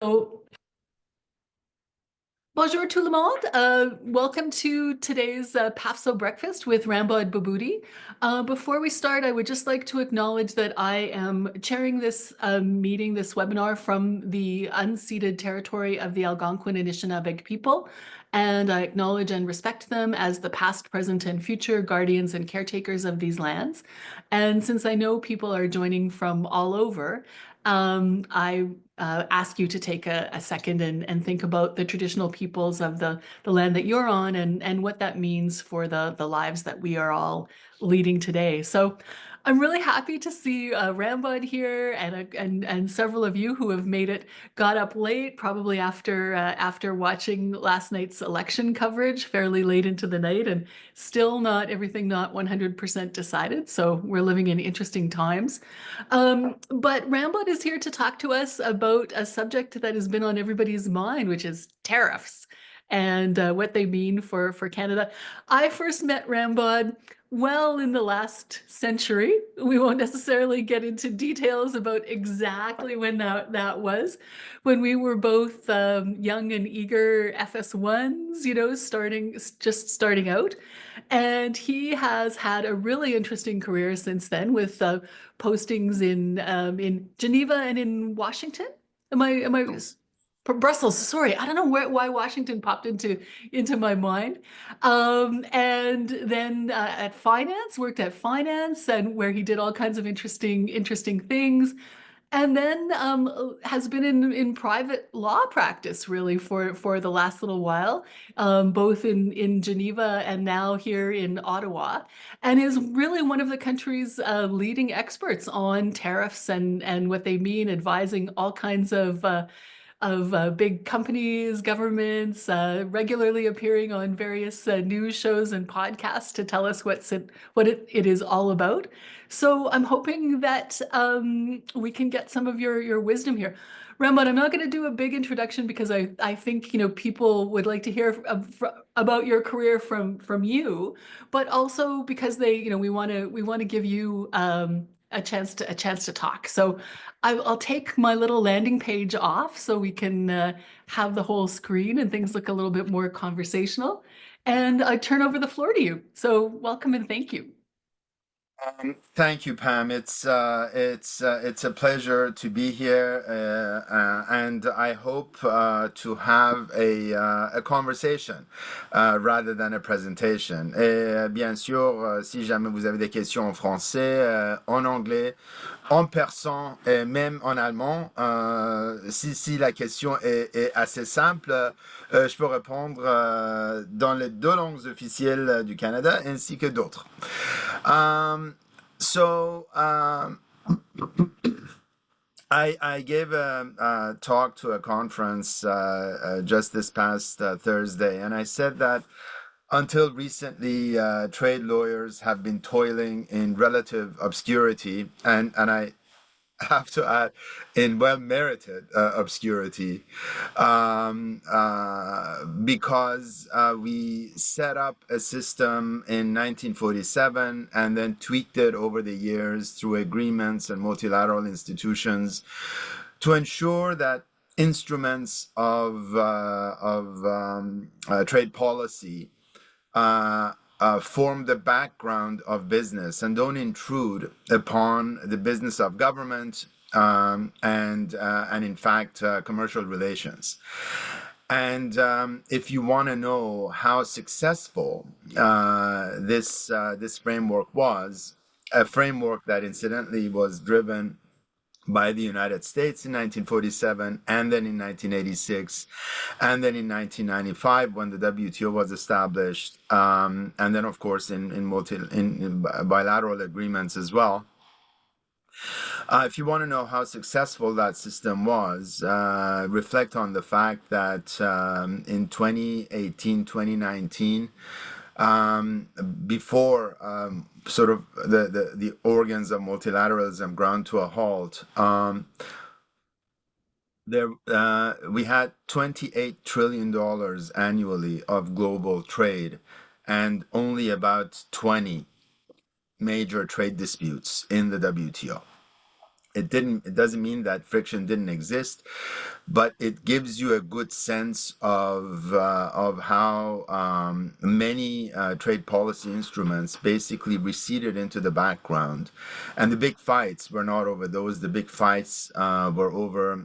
So, bonjour tout le monde. Welcome to today's PAFSO breakfast with Rambod Behboodi. Before we start, I would just like to acknowledge that I am chairing this meeting, this webinar from the unceded territory of the Algonquin Anishinaabe people. And I acknowledge and respect them as the past, present, and future guardians and caretakers of these lands. And since I know people are joining from all over, I ask you to take a second and think about the traditional peoples of the land that you're on and what that means for the lives that we are all leading today. So I'm really happy to see Rambod here and several of you who have made it, got up late, probably after watching last night's election coverage fairly late into the night, and still not everything not 100% decided. So we're living in interesting times. But Rambod is here to talk to us about a subject that has been on everybody's mind, which is tariffs and what they mean for Canada. I first met Rambod well in the last century. We won't necessarily get into details about exactly when that was, when we were both young and eager FS1s, just starting out. And he has had a really interesting career since then with postings in Geneva and in Washington. Am I Brussels? Sorry, I don't know why Washington popped into my mind. And then at finance, worked at finance, and where he did all kinds of interesting things. And then has been in private law practice really for the last little while, both in Geneva and now here in Ottawa, and is really one of the country's leading experts on tariffs and what they mean, advising all kinds of big companies, governments, regularly appearing on various news shows and podcasts to tell us what it is all about. So I'm hoping that we can get some of your wisdom here. Rambod, I'm not going to do a big introduction because I think people would like to hear about your career from you, but also because we want to give you a chance to talk. So I'll take my little landing page off so we can have the whole screen and things look a little bit more conversational. And I turn over the floor to you. So welcome and thank you. Thank you, Pam. It's a pleasure to be here, and I hope to have a conversation rather than a presentation. Et bien sûr, si jamais vous avez des questions en français, en anglais, en persan et même en allemand, si la question est assez simple, je peux répondre dans les deux langues officielles du Canada ainsi que d'autres. So I gave a talk to a conference just this past Thursday, and I said that until recently, trade lawyers have been toiling in relative obscurity, and I have to add, in well-merited obscurity, because we set up a system in 1947 and then tweaked it over the years through agreements and multilateral institutions to ensure that instruments of trade policy form the background of business and don't intrude upon the business of government and in fact commercial relations. And if you want to know how successful this framework was, a framework that incidentally was driven by the United States in 1947, and then in 1986, and then in 1995 when the WTO was established, and then of course in bilateral agreements as well. If you want to know how successful that system was, reflect on the fact that in 2018, 2019, before sort of the organs of multilateralism ground to a halt, we had $28 trillion annually of global trade and only about 20 major trade disputes in the WTO. It doesn't mean that friction didn't exist, but it gives you a good sense of how many trade policy instruments basically receded into the background, and the big fights were not over those. The big fights were over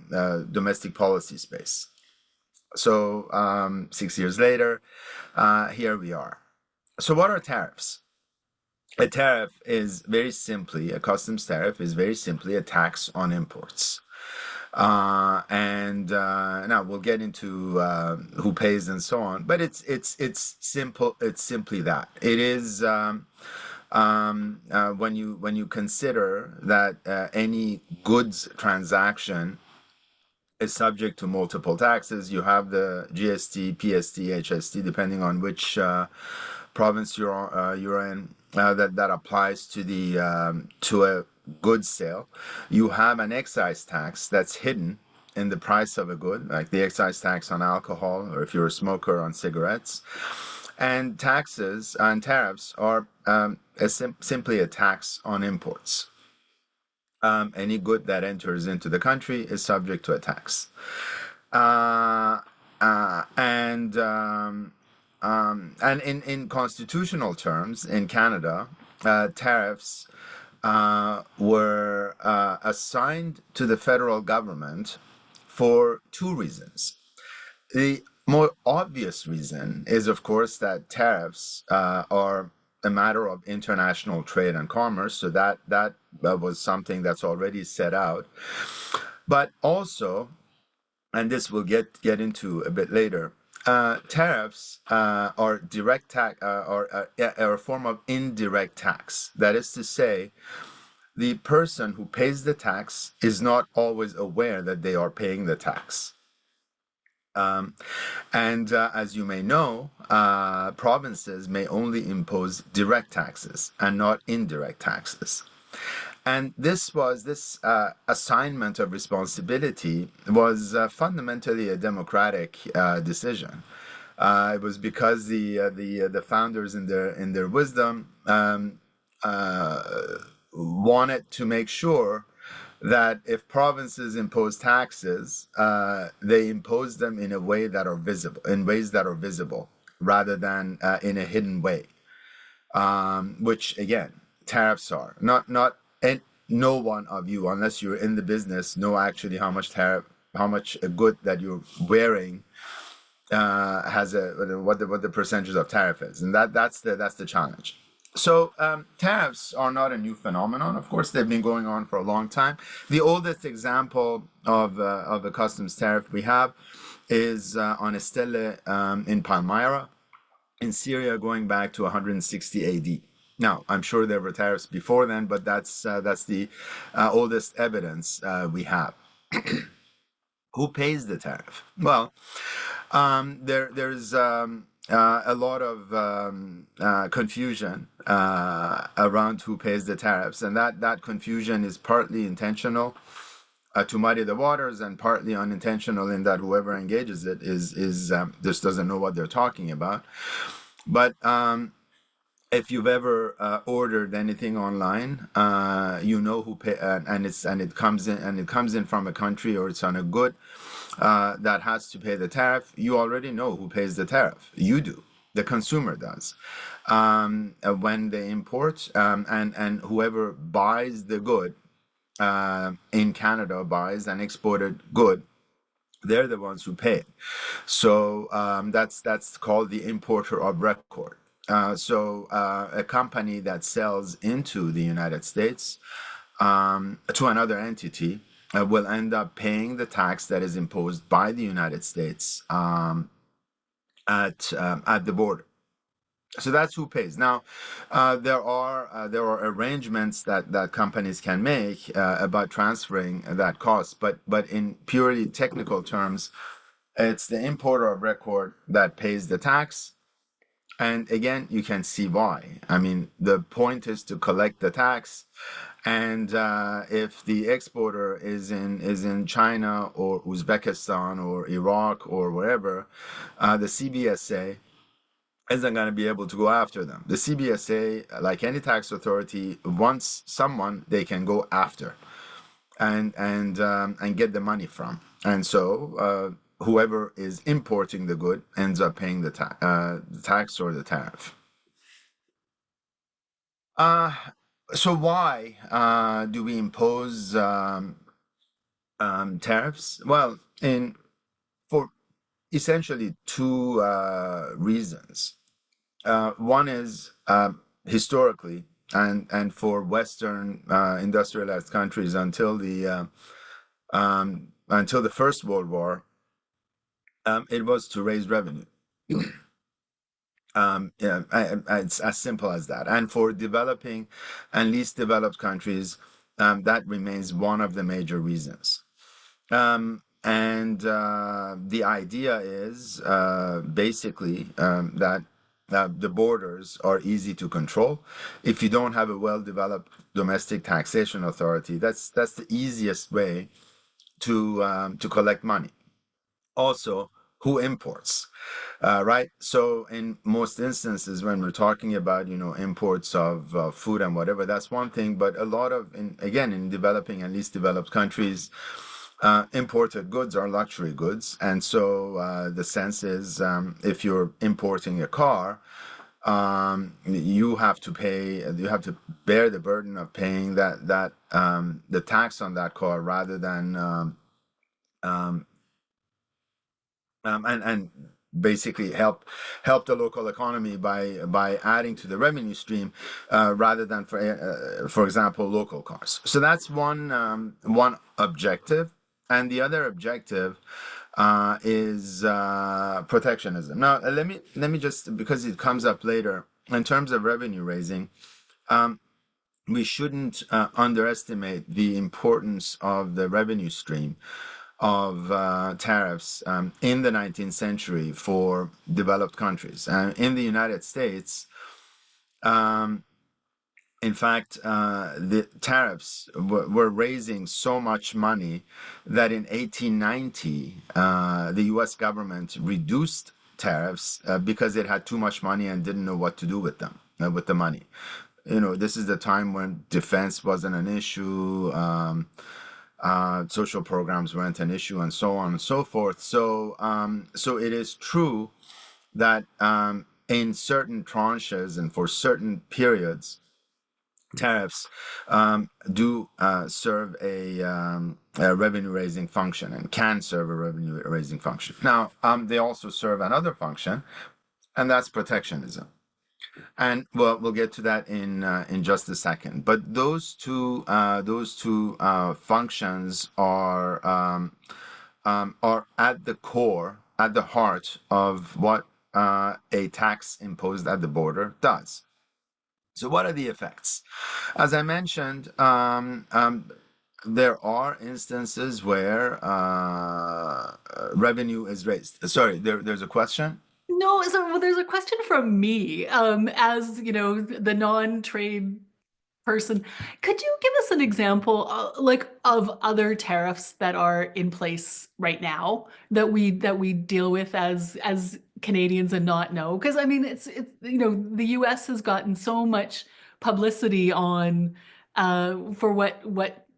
domestic policy space. So 6 years later, here we are. So what are tariffs? A tariff is very simply, a customs tariff is very simply a tax on imports. And now we'll get into who pays and so on, but it's simple. It's simply that. It is when you consider that any goods transaction is subject to multiple taxes. You have the GST, PST, HST, depending on which province you're in. That applies to the to a goods sale. You have an excise tax that's hidden in the price of a good, like the excise tax on alcohol, or if you're a smoker, on cigarettes. And taxes and tariffs are simply a tax on imports. Any good that enters into the country is subject to a tax. Uh, and in constitutional terms, in Canada, tariffs were assigned to the federal government for two reasons. The more obvious reason is, of course, that tariffs are a matter of international trade and commerce, so that was something that's already set out. But also, and this we'll get into a bit later, tariffs are direct tax, are a form of indirect tax. That is to say, the person who pays the tax is not always aware that they are paying the tax. And as you may know, provinces may only impose direct taxes and not indirect taxes. And this assignment of responsibility was fundamentally a democratic decision. It was because the founders in their wisdom wanted to make sure that if provinces impose taxes, they impose them in a way that are visible, in ways that are visible, rather than in a hidden way. Which again, tariffs are not, and no one of you, unless you're in the business, know actually how much a good that you're wearing has a what the percentage of tariff is, and that's the challenge. So tariffs are not a new phenomenon. Of course, they've been going on for a long time. The oldest example of a customs tariff we have is on Estelle in Palmyra in Syria, going back to 160 AD. Now, I'm sure there were tariffs before then, but that's the oldest evidence we have. Who pays the tariff? Well, there's a lot of confusion around who pays the tariffs, and that confusion is partly intentional to muddy the waters, and partly unintentional in that whoever engages it is just doesn't know what they're talking about. But if you've ever ordered anything online, you know who pay, and it comes in from a country, or it's on a good that has to pay the tariff. You already know who pays the tariff. You do. The consumer does. When they import, and whoever buys the good in Canada, buys an exported good, they're the ones who pay it. So that's called the importer of record. A company that sells into the United States to another entity will end up paying the tax that is imposed by the United States at the border. So that's who pays. Now, there are arrangements that companies can make about transferring that cost, but in purely technical terms, it's the importer of record that pays the tax. And again, you can see why. I mean, the point is to collect the tax, and if the exporter is in China or Uzbekistan or Iraq or wherever, the CBSA isn't going to be able to go after them. The CBSA, like any tax authority, wants someone they can go after. and get the money from. And so whoever is importing the good ends up paying the tax or the tariff. Uh, so why do we impose tariffs? Well, in for essentially two reasons. One is historically, and for Western industrialized countries until the First World War, it was to raise revenue. Yeah, it's as simple as that. And for developing and least developed countries, that remains one of the major reasons. And the idea is basically that the borders are easy to control. If you don't have a well-developed domestic taxation authority, that's the easiest way to collect money. Also, who imports? Right. So in most instances, when we're talking about, imports of food and whatever, that's one thing. But a lot of, again, in developing and least developed countries, imported goods are luxury goods. And so the sense is, if you're importing a car, you have to bear the burden of paying the tax on that car rather than um, and basically help the local economy by adding to the revenue stream rather than for example local cars. So that's one objective, and the other objective is protectionism. Now let me just, because it comes up later, in terms of revenue raising, we shouldn't underestimate the importance of the revenue stream of tariffs in the 19th century for developed countries. In the United States, um, in fact, the tariffs were raising so much money that in 1890, the US government reduced tariffs because it had too much money and didn't know what to do with them, with the money. This is the time when defense wasn't an issue. Social programs weren't an issue, and so on and so forth. So it is true that in certain tranches and for certain periods, tariffs do serve a revenue-raising function and can serve a revenue-raising function. Now, they also serve another function, and that's protectionism. And well, we'll get to that in just a second. But those two functions are at the core, at the heart of what a tax imposed at the border does. So, what are the effects? As I mentioned, there are instances where revenue is raised. Sorry, there's a question. No, so well, there's a question from me, as the non-trade person. Could you give us an example, like of other tariffs that are in place right now that we deal with as Canadians and not know? Because I mean, it's the U.S. has gotten so much publicity on for what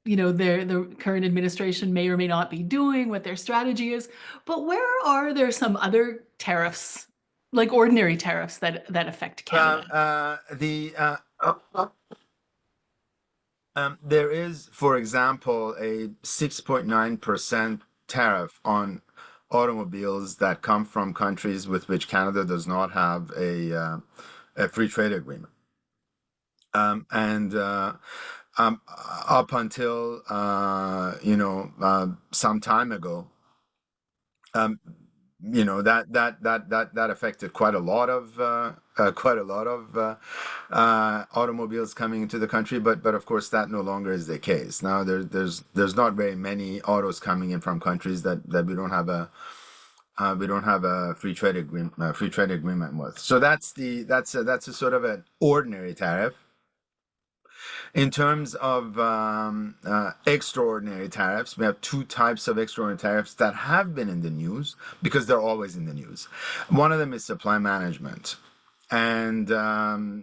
the current administration may or may not be doing, what their strategy is. But where are there some other tariffs, like ordinary tariffs that affect Um, Canada? uh, the there is, for example, a 6.9% tariff on automobiles that come from countries with which Canada does not have a free trade agreement. And um, Up until some time ago, um, that affected quite a lot of automobiles coming into the country, but of course that no longer is the case. Now there's not very many autos coming in from countries that we don't have a free trade agreement with. So that's a sort of an ordinary tariff. In terms of extraordinary tariffs, we have two types of extraordinary tariffs that have been in the news because they're always in the news. One of them is supply management, and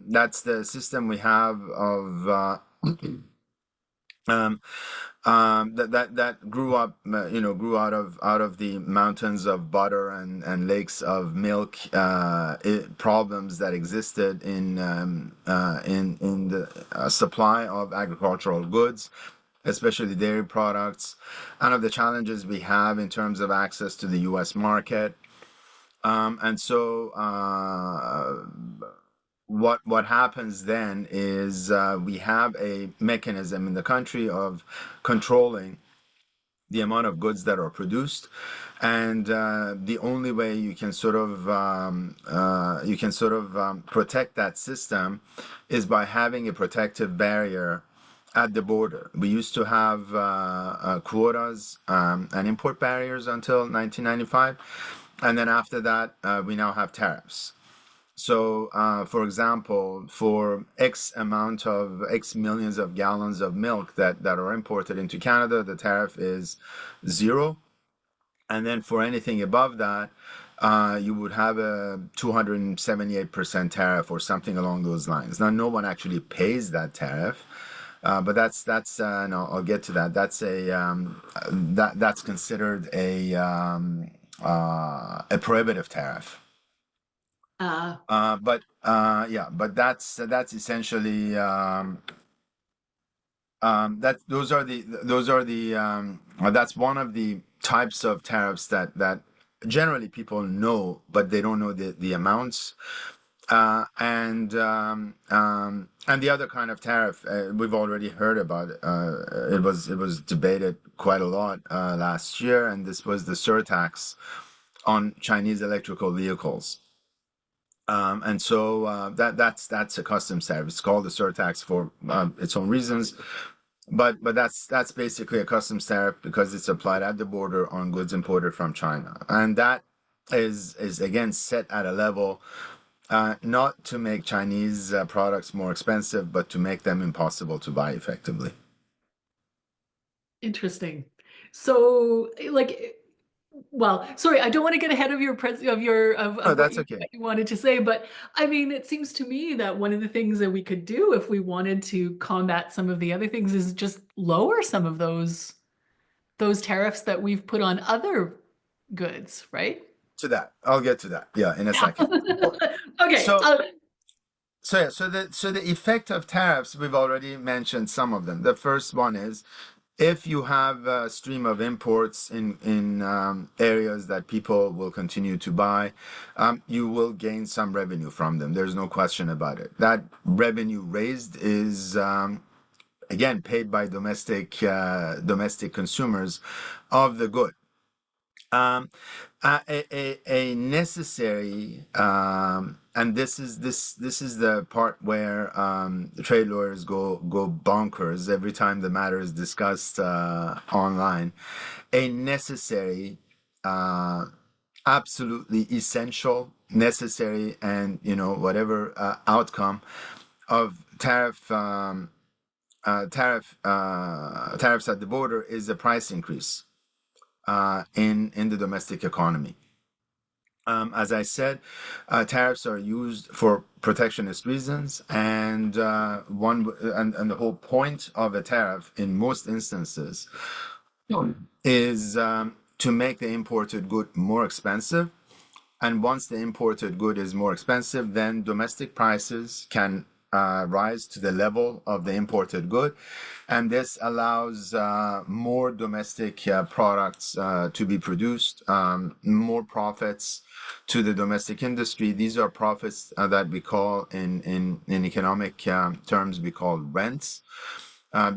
that's the system we have of Um, that grew up, grew out of the mountains of butter and lakes of milk, problems that existed in the supply of agricultural goods, especially dairy products, and of the challenges we have in terms of access to the U.S. market. And so what happens then is we have a mechanism in the country of controlling the amount of goods that are produced, and the only way you can sort of protect that system is by having a protective barrier at the border. We used to have quotas and import barriers until 1995, and then after that, we now have tariffs. So, for example, for X amount of X millions of gallons of milk that are imported into Canada, the tariff is zero. And then for anything above that, you would have a 278% tariff or something along those lines. Now, no one actually pays that tariff, but that's no, I'll get to that. That's considered a prohibitive tariff. Uh, But that's essentially that those are the that's one of the types of tariffs that generally people know, but they don't know the amounts. And the other kind of tariff we've already heard about. It was debated quite a lot last year, and this was the surtax on Chinese electrical vehicles. And so that's a customs tariff. It's called a surtax for its own reasons, but that's basically a customs tariff because it's applied at the border on goods imported from China, and that is again set at a level not to make Chinese products more expensive, but to make them impossible to buy effectively. Interesting. So, like, well, sorry, I don't want to get ahead of your Oh, of that's okay. what you wanted to say, but I mean, it seems to me that one of the things that we could do if we wanted to combat some of the other things is just lower some of those tariffs that we've put on other goods, right? To that, I'll get to that. Yeah, in a second. So, Okay. so so the effect of tariffs, we've already mentioned some of them. The first one is if you have a stream of imports in areas that people will continue to buy, you will gain some revenue from them. There's no question about it. That revenue raised is again paid by domestic consumers of the good. Um, a necessary and this is the part where the trade lawyers go bonkers every time the matter is discussed online. A necessary, uh, absolutely essential, necessary, and whatever outcome of tariffs at the border is a price increase in the domestic economy. As I said, tariffs are used for protectionist reasons, and and the whole point of a tariff, in most instances, is to make the imported good more expensive. And once the imported good is more expensive, then domestic prices can rise to the level of the imported good. And this allows more domestic products to be produced, more profits to the domestic industry. These are profits that we call, in economic terms, we call rents,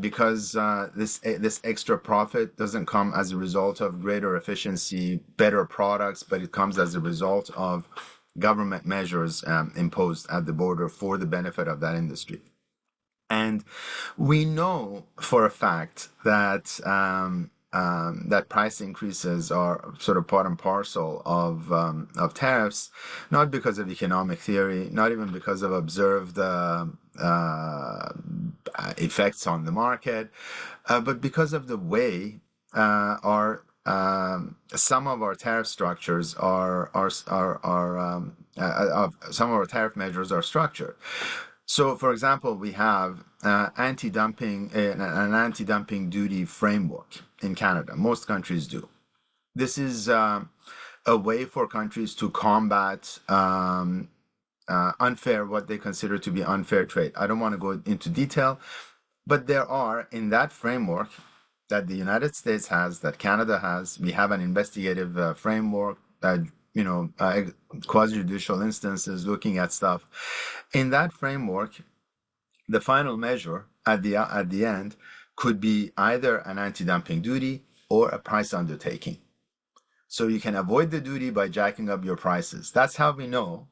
because this extra profit doesn't come as a result of greater efficiency, better products, but it comes as a result of government measures imposed at the border for the benefit of that industry. And we know for a fact that that price increases are sort of part and parcel of tariffs, not because of economic theory, not even because of observed effects on the market, but because of the way our some of our tariff structures some of our tariff measures are structured. So, for example, we have an anti-dumping duty framework in Canada. Most countries do. This is a way for countries to combat what they consider to be unfair trade. I don't want to go into detail, but there are, in that framework that the United States has, that Canada has, we have an investigative framework that, quasi-judicial instances looking at stuff. In that framework, the final measure at the end could be either an anti-dumping duty or a price undertaking. So you can avoid the duty by jacking up your prices. That's how we know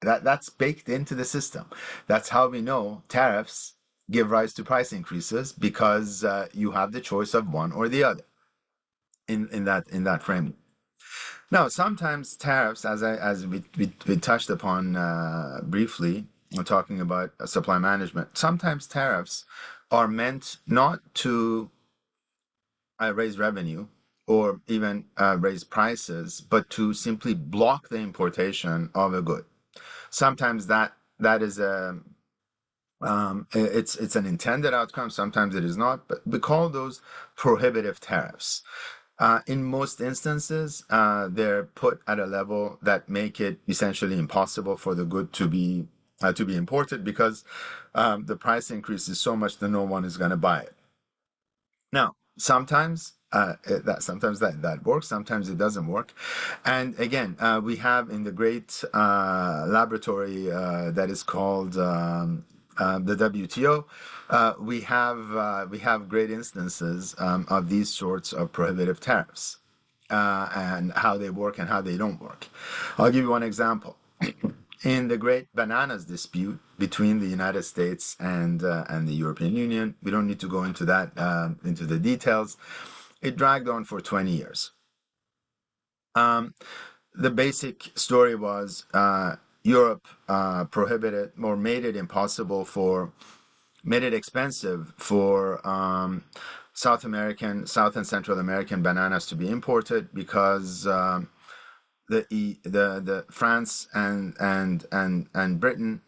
that's baked into the system. That's how we know tariffs give rise to price increases because you have the choice of one or the other in that framework. Now, sometimes tariffs, as we touched upon briefly when talking about supply management, sometimes tariffs are meant not to raise revenue or even raise prices, but to simply block the importation of a good. Sometimes that is it's an intended outcome. Sometimes it is not, but we call those prohibitive tariffs. In most instances, they're put at a level that make it essentially impossible for the good to be imported because the price increase is so much that no one is going to buy it. Now, sometimes that works, sometimes it doesn't work. And again, we have in the great laboratory that is called the WTO, we have great instances of these sorts of prohibitive tariffs and how they work and how they don't work. I'll give you one example. In the great bananas dispute between the United States and the European Union, we don't need to go into that into the details. It dragged on for 20 years. The basic story was Europe prohibited or made it expensive for South and Central American bananas to be imported because the France and Britain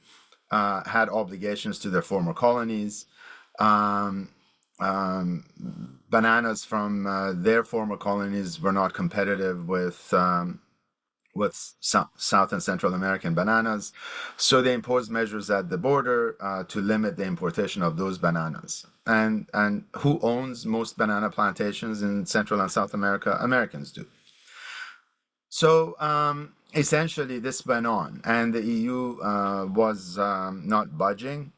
had obligations to their former colonies. Um, Bananas from their former colonies were not competitive with South and Central American bananas, so they imposed measures at the border to limit the importation of those bananas. And who owns most banana plantations in Central and South America? Americans do. So essentially, this went on, and the EU was not budging.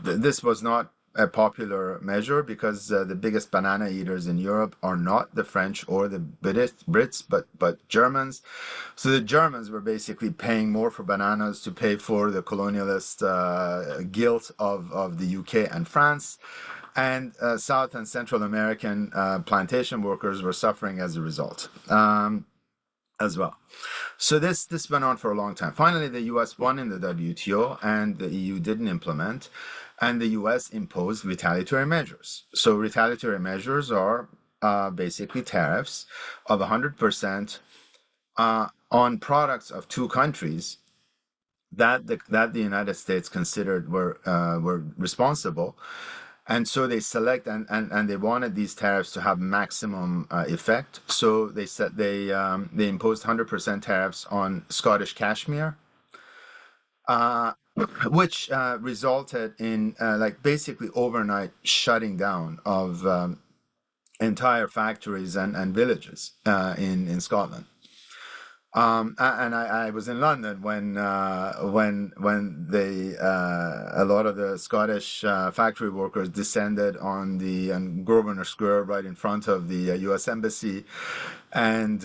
This was not a popular measure because the biggest banana eaters in Europe are not the French or the Brits, but Germans. So the Germans were basically paying more for bananas to pay for the colonialist guilt of the UK and France. And South and Central American plantation workers were suffering as a result as well. So this went on for a long time. Finally, the U.S. won in the WTO, and the EU didn't implement, and the U.S. imposed retaliatory measures. So retaliatory measures are basically tariffs of 100% on products of two countries that the United States considered were responsible. And so they select and they wanted these tariffs to have maximum effect. So they imposed 100% tariffs on Scottish cashmere, uh, which resulted in like basically overnight shutting down of entire factories and villages in Scotland. And I was in London when a lot of the Scottish factory workers descended on the Grosvenor Square right in front of the U.S. Embassy and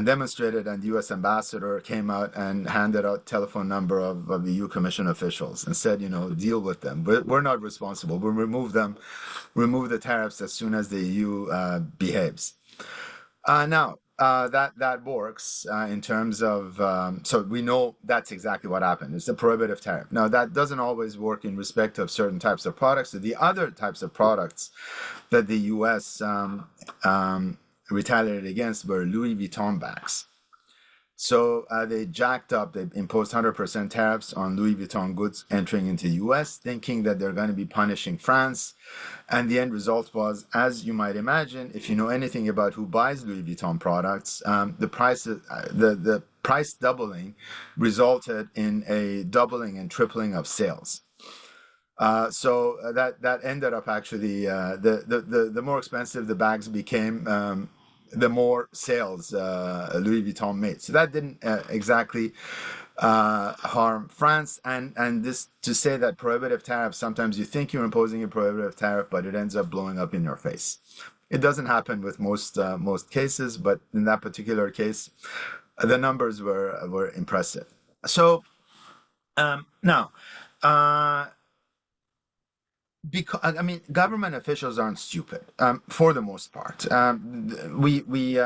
demonstrated, and the U.S. ambassador came out and handed out telephone number of the EU Commission officials and said, deal with them. We're not responsible. We'll remove the tariffs as soon as the EU behaves. Now, that works in terms of so we know that's exactly what happened. It's a prohibitive tariff. Now that doesn't always work in respect of certain types of products. So the other types of products that the U.S. Retaliated against were Louis Vuitton bags. So they jacked up, they imposed 100% tariffs on Louis Vuitton goods entering into the US, thinking that they're going to be punishing France. And the end result was, as you might imagine, if you know anything about who buys Louis Vuitton products, the price doubling resulted in a doubling and tripling of sales. That ended up actually the more expensive the bags became, the more sales Louis Vuitton made. So that didn't exactly harm France. And this to say that prohibitive tariffs, sometimes you think you're imposing a prohibitive tariff, but it ends up blowing up in your face. It doesn't happen with most cases, but in that particular case, the numbers were impressive. So now. Uh, because I mean, government officials aren't stupid, for the most part. We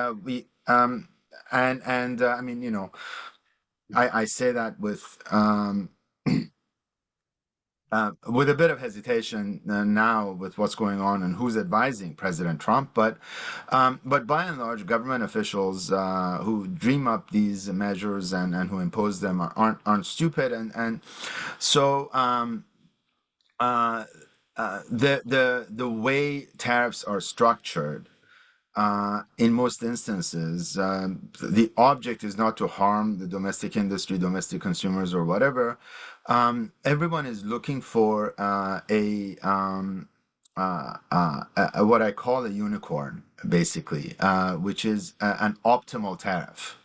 and I mean, I say that with a bit of hesitation now with what's going on and who's advising President Trump, but by and large, government officials who dream up these measures and who impose them aren't stupid, and so. Uh, the way tariffs are structured, in most instances, the object is not to harm the domestic industry, domestic consumers, or whatever. Everyone is looking for what I call a unicorn, basically, which is an optimal tariff.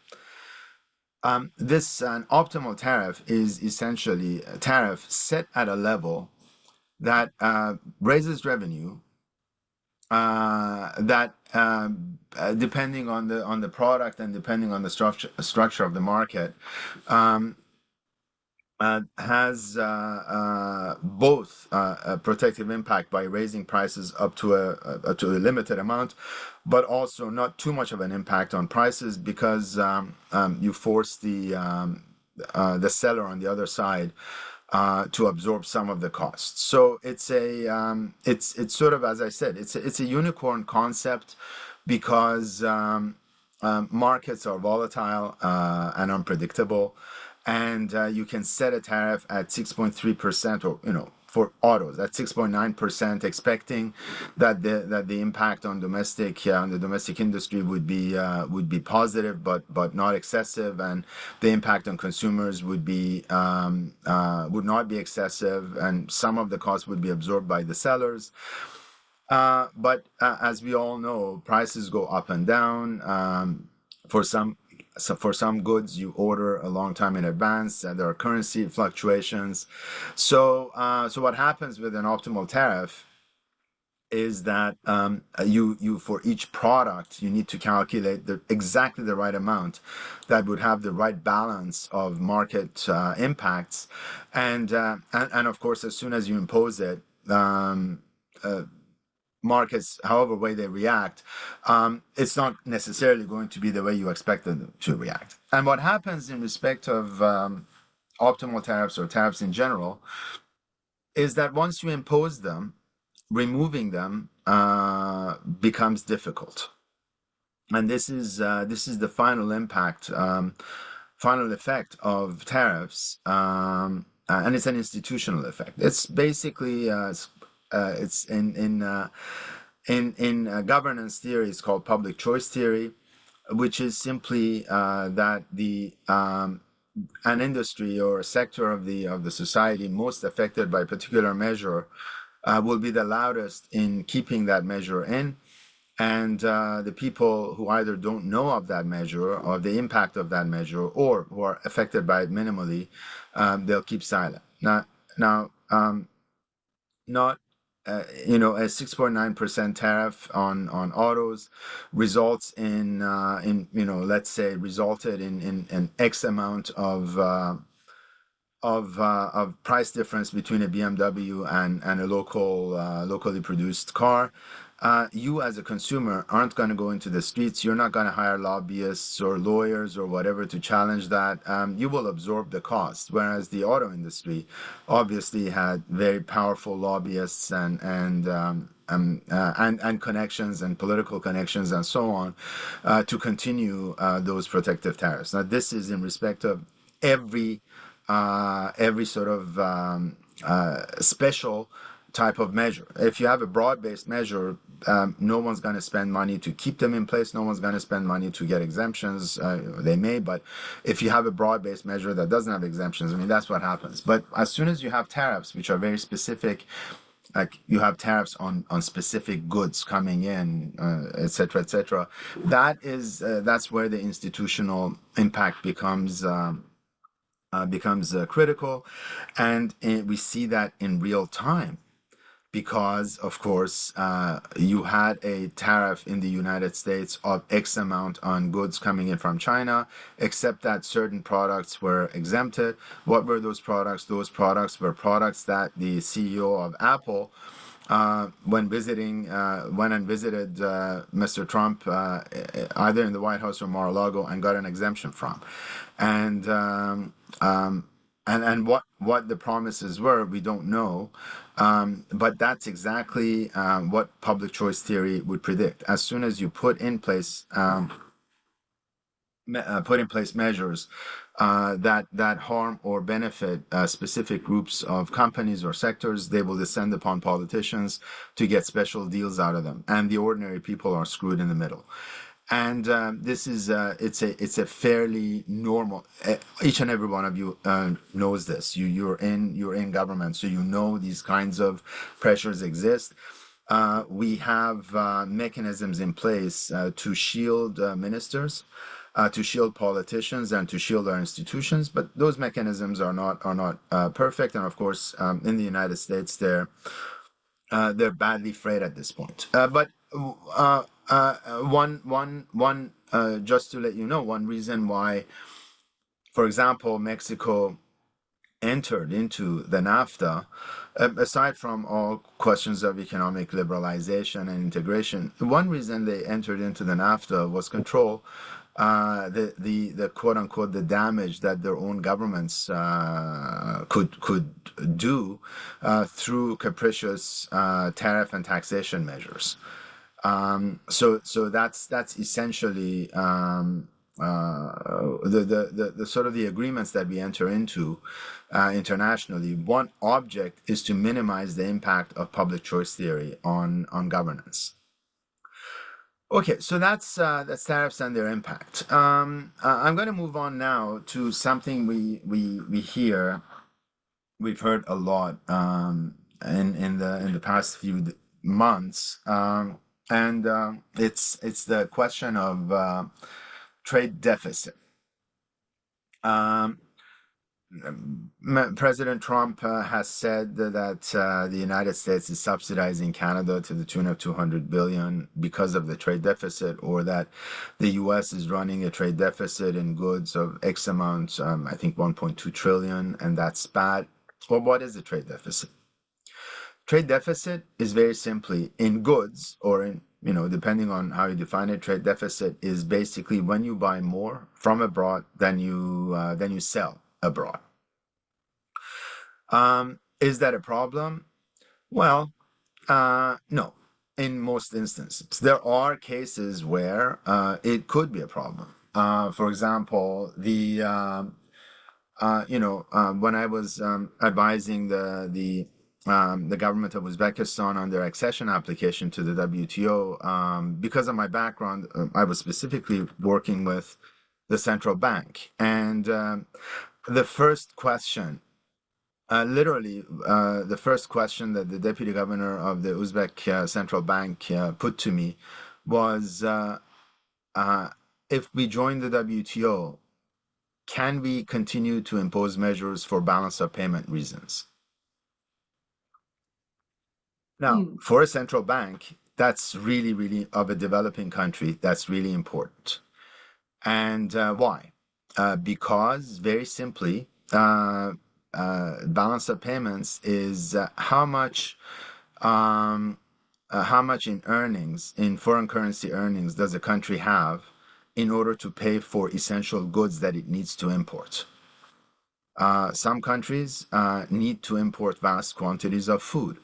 This an optimal tariff is essentially a tariff set at a level that raises revenue, that depending on the product and depending on the structure of the market, um, has both a protective impact by raising prices up to a limited amount, but also not too much of an impact on prices because you force the seller on the other side to absorb some of the costs. So it's sort of, as I said, it's a unicorn concept because markets are volatile and unpredictable, and you can set a tariff at 6.3%, or for autos at 6.9%, expecting that the impact on the domestic industry would be positive, but not excessive, and the impact on consumers would not be excessive, and some of the costs would be absorbed by the sellers. But as we all know, prices go up and down. For some for some goods, you order a long time in advance, and there are currency fluctuations. So what happens with an optimal tariff is that you for each product you need to calculate exactly the right amount that would have the right balance of market impacts, and of course, as soon as you impose it, uh, markets, however way they react, it's not necessarily going to be the way you expect them to react. And what happens in respect of optimal tariffs or tariffs in general is that once you impose them, removing them becomes difficult. And this is the final impact, final effect of tariffs, and it's an institutional effect. It's basically it's in governance theory, it's called public choice theory, which is simply that the an industry or a sector of the society most affected by a particular measure will be the loudest in keeping that measure in, and the people who either don't know of that measure or the impact of that measure, or who are affected by it minimally, they'll keep silent. Now, not a 6.9% tariff on autos results in let's say resulted in an X amount of price difference between a BMW and a locally produced car. you as a consumer aren't going to go into the streets. You're not going to hire lobbyists or lawyers or whatever to challenge that. You will absorb the cost. Whereas the auto industry obviously had very powerful lobbyists and connections and political connections and so on to continue those protective tariffs. Now, this is in respect of every every sort of special type of measure. If you have a broad-based measure, no one's going to spend money to keep them in place. No one's going to spend money to get exemptions. They may, but if you have a broad-based measure that doesn't have exemptions, I mean, that's what happens. But as soon as you have tariffs, which are very specific, like you have tariffs on specific goods coming in, et cetera, that's where the institutional impact becomes critical, and we see that in real time because, of course, you had a tariff in the United States of X amount on goods coming in from China, except that certain products were exempted. What were those products? Those products were products that the CEO of Apple, went and visited Mr. Trump either in the White House or Mar-a-Lago and got an exemption from. And what the promises were, we don't know. But that's exactly what public choice theory would predict. As soon as you put in place measures that harm or benefit specific groups of companies or sectors, they will descend upon politicians to get special deals out of them, and the ordinary people are screwed in the middle. And this is it's a fairly normal. Each and every one of you knows this. You're in government, so you know these kinds of pressures exist. We have mechanisms in place to shield ministers, to shield politicians, and to shield our institutions. But those mechanisms are not perfect, and of course, in the United States, they're badly frayed at this point. But just to let you know, one reason why, for example, Mexico entered into the NAFTA, aside from all questions of economic liberalization and integration, one reason they entered into the NAFTA was control the quote unquote the damage that their own governments could do through capricious tariff and taxation measures. So that's essentially the sort of the agreements that we enter into internationally. One object is to minimize the impact of public choice theory on governance. Okay, so that's tariffs and their impact. I'm going to move on now to something we've heard a lot in the past few months, and it's the question of trade deficit. Um, President Trump has said that the United States is subsidizing Canada to the tune of 200 billion because of the trade deficit, or that the U.S. is running a trade deficit in goods of X amount, I think 1.2 trillion, and that's bad. Well, what is the trade deficit? Trade deficit is very simply in goods, or in, depending on how you define it, trade deficit is basically when you buy more from abroad than you sell abroad. Is that a problem? Well, no. In most instances, there are cases where it could be a problem. For example, when I was advising the government of Uzbekistan on their accession application to the WTO, because of my background, I was specifically working with the central bank, and the first question. Literally, the first question that the deputy governor of the Uzbek central bank put to me was, uh, if we join the WTO, can we continue to impose measures for balance of payment reasons? Now, Hmm. for a central bank, that's really, really of a developing country, that's really important. And why? Because very simply, balance of payments is how much um, how much in earnings, in foreign currency earnings, does a country have in order to pay for essential goods that it needs to import. Some countries need to import vast quantities of food.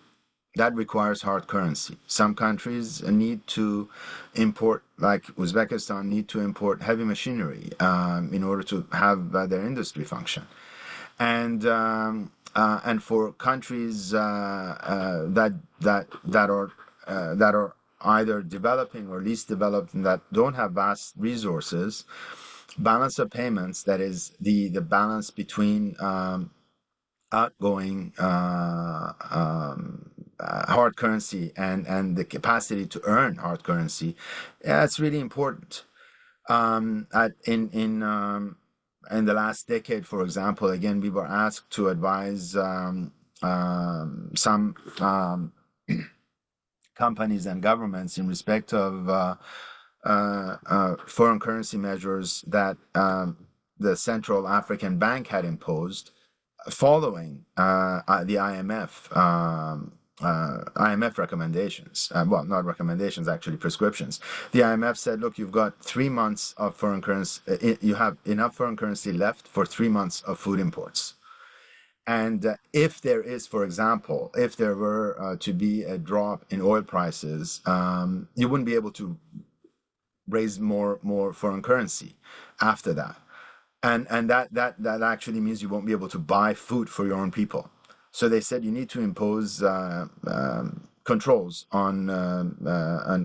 That requires hard currency. Some countries need to import, like Uzbekistan, need to import heavy machinery in order to have their industry function. And for countries that are either developing or least developed and that don't have vast resources, balance of payments, that is the balance between outgoing hard currency and the capacity to earn hard currency, yeah, it's really important. In the last decade, for example, again, we were asked to advise some companies and governments in respect of foreign currency measures that the Central African Bank had imposed following the IMF recommendations. Well, not recommendations, actually prescriptions. The IMF said, look, you've got 3 months of foreign currency, you have enough foreign currency left for 3 months of food imports. And if there is, for example, if there were to be a drop in oil prices, you wouldn't be able to raise more foreign currency after that. And that actually means you won't be able to buy food for your own people. So they said you need to impose controls on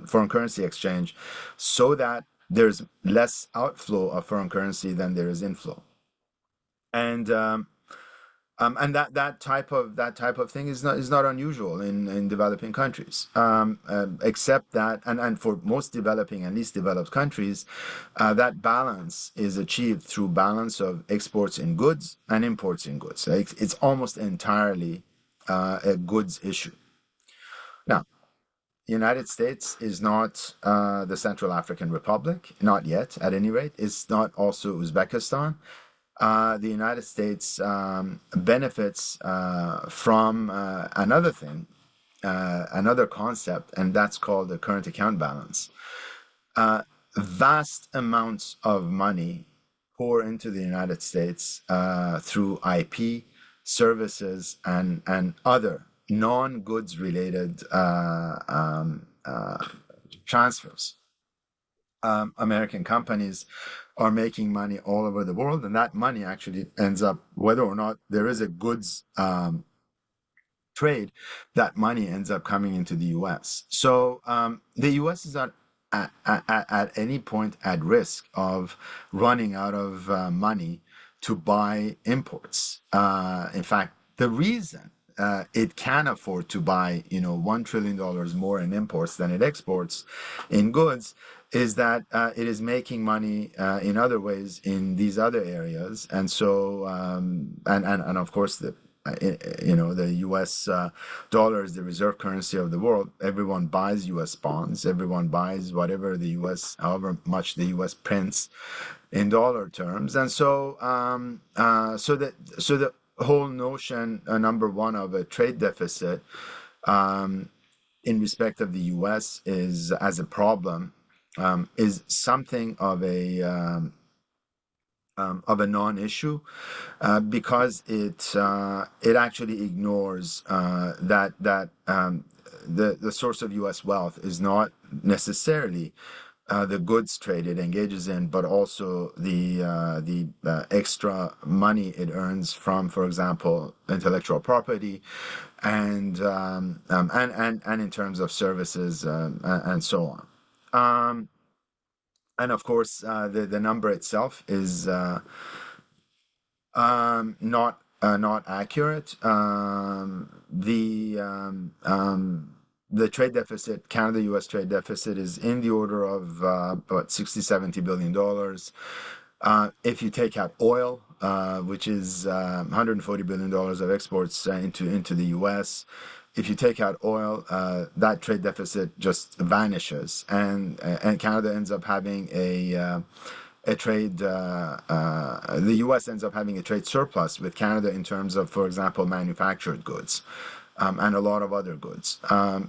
foreign currency exchange so that there's less outflow of foreign currency than there is inflow. And that type of thing is not unusual in developing countries, except that and for most developing and least developed countries, that balance is achieved through balance of exports in goods and imports in goods. It's almost entirely a goods issue. Now, the United States is not the Central African Republic, not yet, at any rate. It's not also Uzbekistan. The United States benefits from another thing, another concept, and that's called the current account balance. Vast amounts of money pour into the United States through IP, services, and other non-goods related transfers. American companies are making money all over the world, and that money actually ends up, whether or not there is a goods trade, that money ends up coming into the U.S. So the U.S. is not at any point at risk of running out of money to buy imports. In fact, the reason it can afford to buy, $1 trillion more in imports than it exports in goods is that it is making money in other ways in these other areas, and so and of course the U.S. dollar is the reserve currency of the world. Everyone buys U.S. bonds. Everyone buys whatever the U.S., however much the U.S. prints in dollar terms, and so the whole notion, number one, of a trade deficit in respect of the U.S. is as a problem is something of a non-issue because it actually ignores the source of U.S. wealth is not necessarily the goods trade it engages in, but also the extra money it earns from, for example, intellectual property, and in terms of services and so on. And of course, the number itself is not accurate. The trade deficit, Canada-U.S. trade deficit, is in the order of about $60-70 billion. If you take out oil, which is $140 billion of exports into the U.S., if you take out oil, that trade deficit just vanishes, and Canada ends up having a trade. The U.S. ends up having a trade surplus with Canada in terms of, for example, manufactured goods. and a lot of other goods.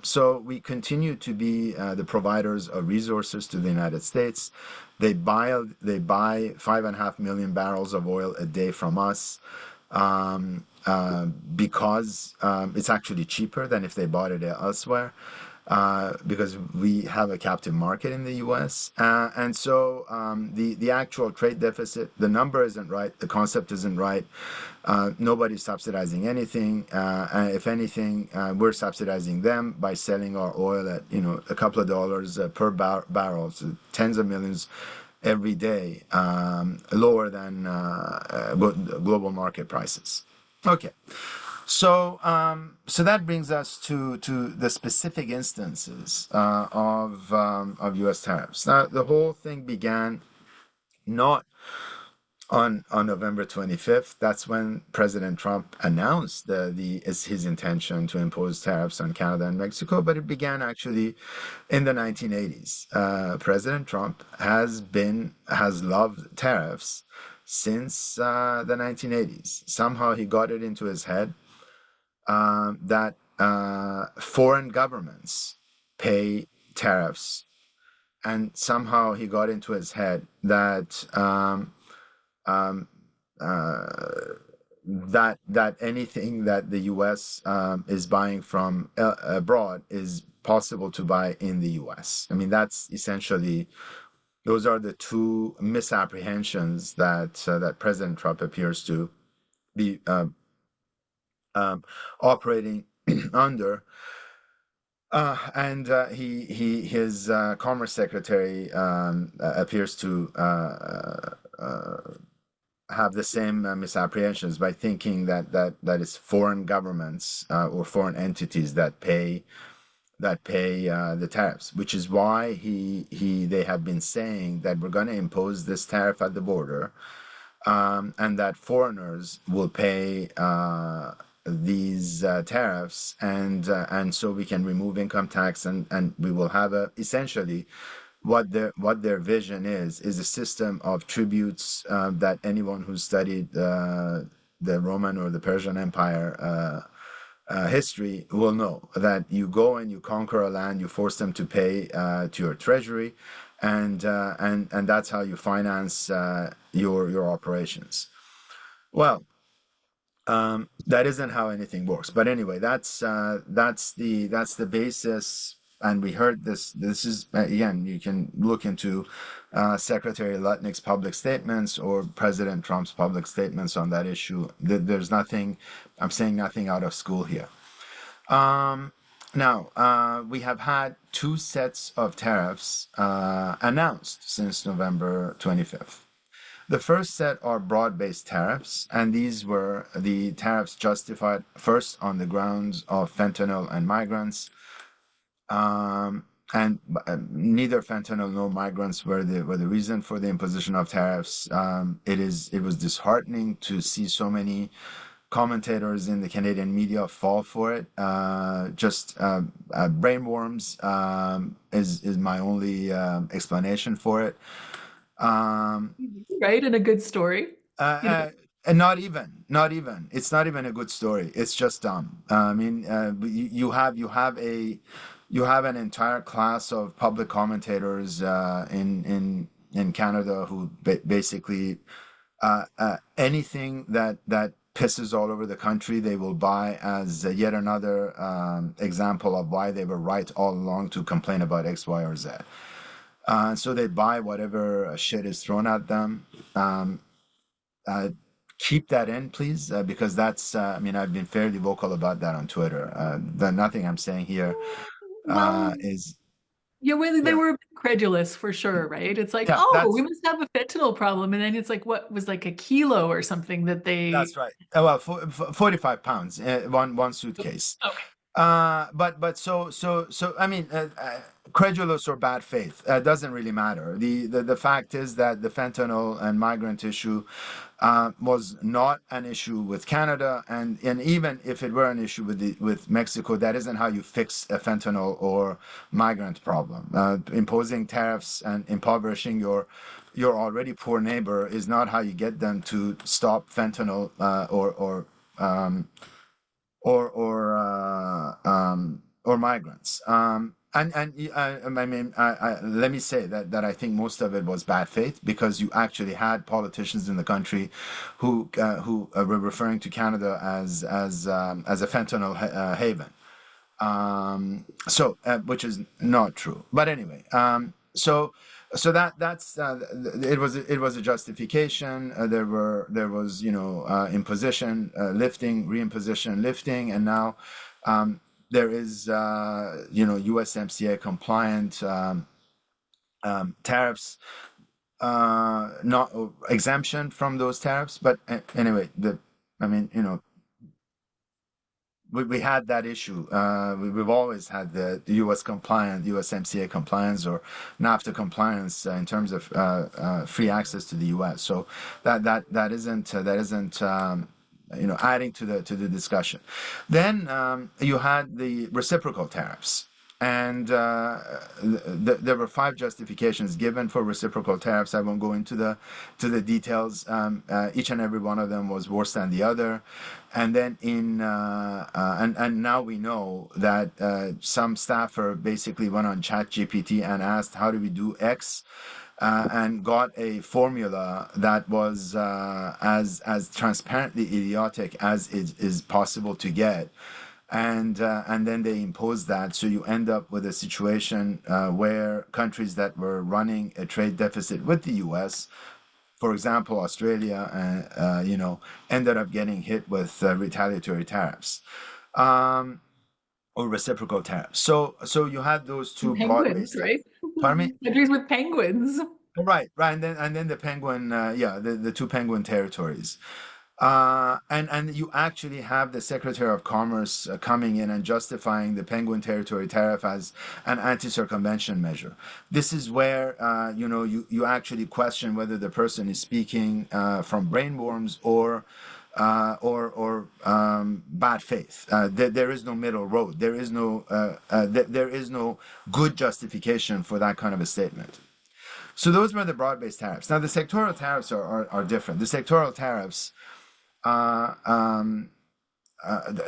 So we continue to be the providers of resources to the United States. They buy 5.5 million barrels of oil a day from us, because it's actually cheaper than if they bought it elsewhere. Because we have a captive market in the U.S. And so the actual trade deficit, the number isn't right, the concept isn't right. Nobody's subsidizing anything. And if anything, we're subsidizing them by selling our oil at a couple of dollars per barrel, so tens of millions every day, lower than global market prices. Okay. So that brings us to the specific instances of U.S. tariffs. Now, the whole thing began not on November 25th. That's when President Trump announced his intention to impose tariffs on Canada and Mexico, but it began actually in the 1980s. President Trump has loved tariffs since the 1980s. Somehow he got it into his head that foreign governments pay tariffs, and somehow he got into his head that um, that anything that the U.S. Is buying from abroad is possible to buy in the U.S. I mean, that's essentially those are the two misapprehensions that President Trump appears to be operating under. And his Commerce Secretary appears to have the same misapprehensions by thinking that it's foreign governments or foreign entities that pay the tariffs, which is why they have been saying that we're going to impose this tariff at the border, and that foreigners will pay these tariffs, and so we can remove income tax, and we will have essentially what their vision is a system of tributes that anyone who studied the Roman or the Persian Empire history will know, that you go and you conquer a land, you force them to pay to your treasury, and that's how you finance your operations. Well, that isn't how anything works. But anyway, that's the basis. And we heard this. This is again, you can look into Secretary Lutnick's public statements or President Trump's public statements on that issue. There's nothing. I'm saying nothing out of school here. Now, we have had two sets of tariffs announced since November 25th. The first set are broad-based tariffs, and these were the tariffs justified first on the grounds of fentanyl and migrants. And neither fentanyl nor migrants were the reason for the imposition of tariffs. It was disheartening to see so many commentators in the Canadian media fall for it. Just brainworms is my only explanation for it. Um, Right? And a good story. uh, You know, uh, and not even. It's not even a good story. It's just dumb. I mean, you have an entire class of public commentators in Canada who basically anything that pisses all over the country, they will buy as yet another example of why they were right all along to complain about X, Y, or Z. So they buy whatever shit is thrown at them. Uh, Keep that in, please, because I mean, I've been fairly vocal about that on Twitter. Nothing I'm saying here well, is, yeah, when they yeah, were a bit credulous for sure, right? It's like, yeah, oh, we that's must have a fentanyl problem. And then it's like, what was like a kilo or something that that's they, right. Well, 45 pounds, one suitcase. okay. But so I mean, credulous or bad faith doesn't really matter. The fact is that the fentanyl and migrant issue was not an issue with Canada, and even if it were an issue with Mexico, that isn't how you fix a fentanyl or migrant problem. Imposing tariffs and impoverishing your already poor neighbor is not how you get them to stop fentanyl or migrants. I mean, let me say that I think most of it was bad faith because you actually had politicians in the country who were referring to Canada as a fentanyl haven. Which is not true. But anyway, it was a justification. There was imposition, lifting, reimposition, lifting, and now there is USMCA compliant tariffs, not exemption from those tariffs. But anyway, I mean, we had that issue. We've always had the U.S. compliant, USMCA compliance, or NAFTA compliance in terms of free access to the U.S. So that isn't adding to the discussion. Then you had the reciprocal tariffs. And there were five justifications given for reciprocal tariffs. I won't go into the details. Each and every one of them was worse than the other. And then and now we know that some staffer basically went on ChatGPT and asked, "How do we do X?" And got a formula that was as transparently idiotic as it is possible to get, and then they impose that. So you end up with a situation where countries that were running a trade deficit with the U.S., for example, Australia, ended up getting hit with retaliatory tariffs or reciprocal tariffs. So you had those two Penguins, broad-based right? tariffs. Pardon me? Countries with penguins. Right, right, and then the penguin, the two penguin territories. And you actually have the Secretary of Commerce coming in and justifying the Penguin Territory tariff as an anti-circumvention measure. This is where you actually question whether the person is speaking from brainworms or bad faith. There is no middle road. There is no good justification for that kind of a statement. So those were the broad-based tariffs. Now the sectoral tariffs are different. The sectoral tariffs uh, um,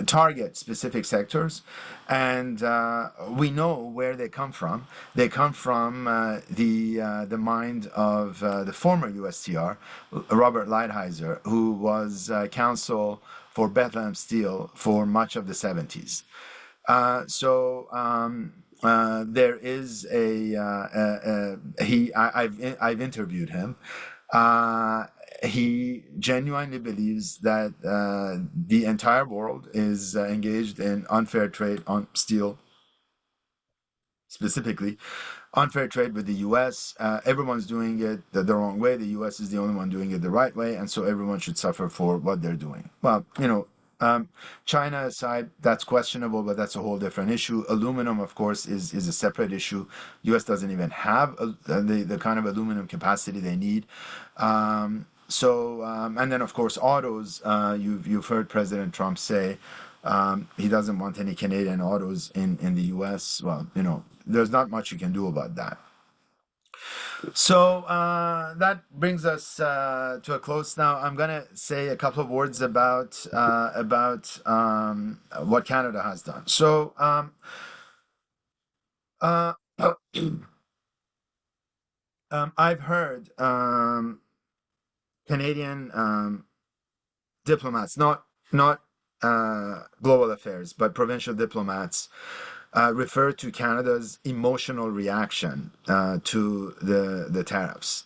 target specific sectors, and we know where they come from. They come from the mind of the former USTR, Robert Lighthizer, who was counsel for Bethlehem Steel for much of the 70s. There is I've interviewed him. He genuinely believes that the entire world is engaged in unfair trade on steel, specifically unfair trade with the U.S. Everyone's doing it the wrong way. The U.S. is the only one doing it the right way, and so everyone should suffer for what they're doing. Well, China aside, that's questionable, but that's a whole different issue. Aluminum, of course, is a separate issue. U.S. doesn't even have the kind of aluminum capacity they need. And then of course autos. You've heard President Trump say he doesn't want any Canadian autos in the U.S. Well, there's not much you can do about that. So that brings us to a close. Now I'm gonna say a couple of words about what Canada has done. So uh, I've heard Canadian diplomats, not global affairs, but provincial diplomats, refer to Canada's emotional reaction to the tariffs,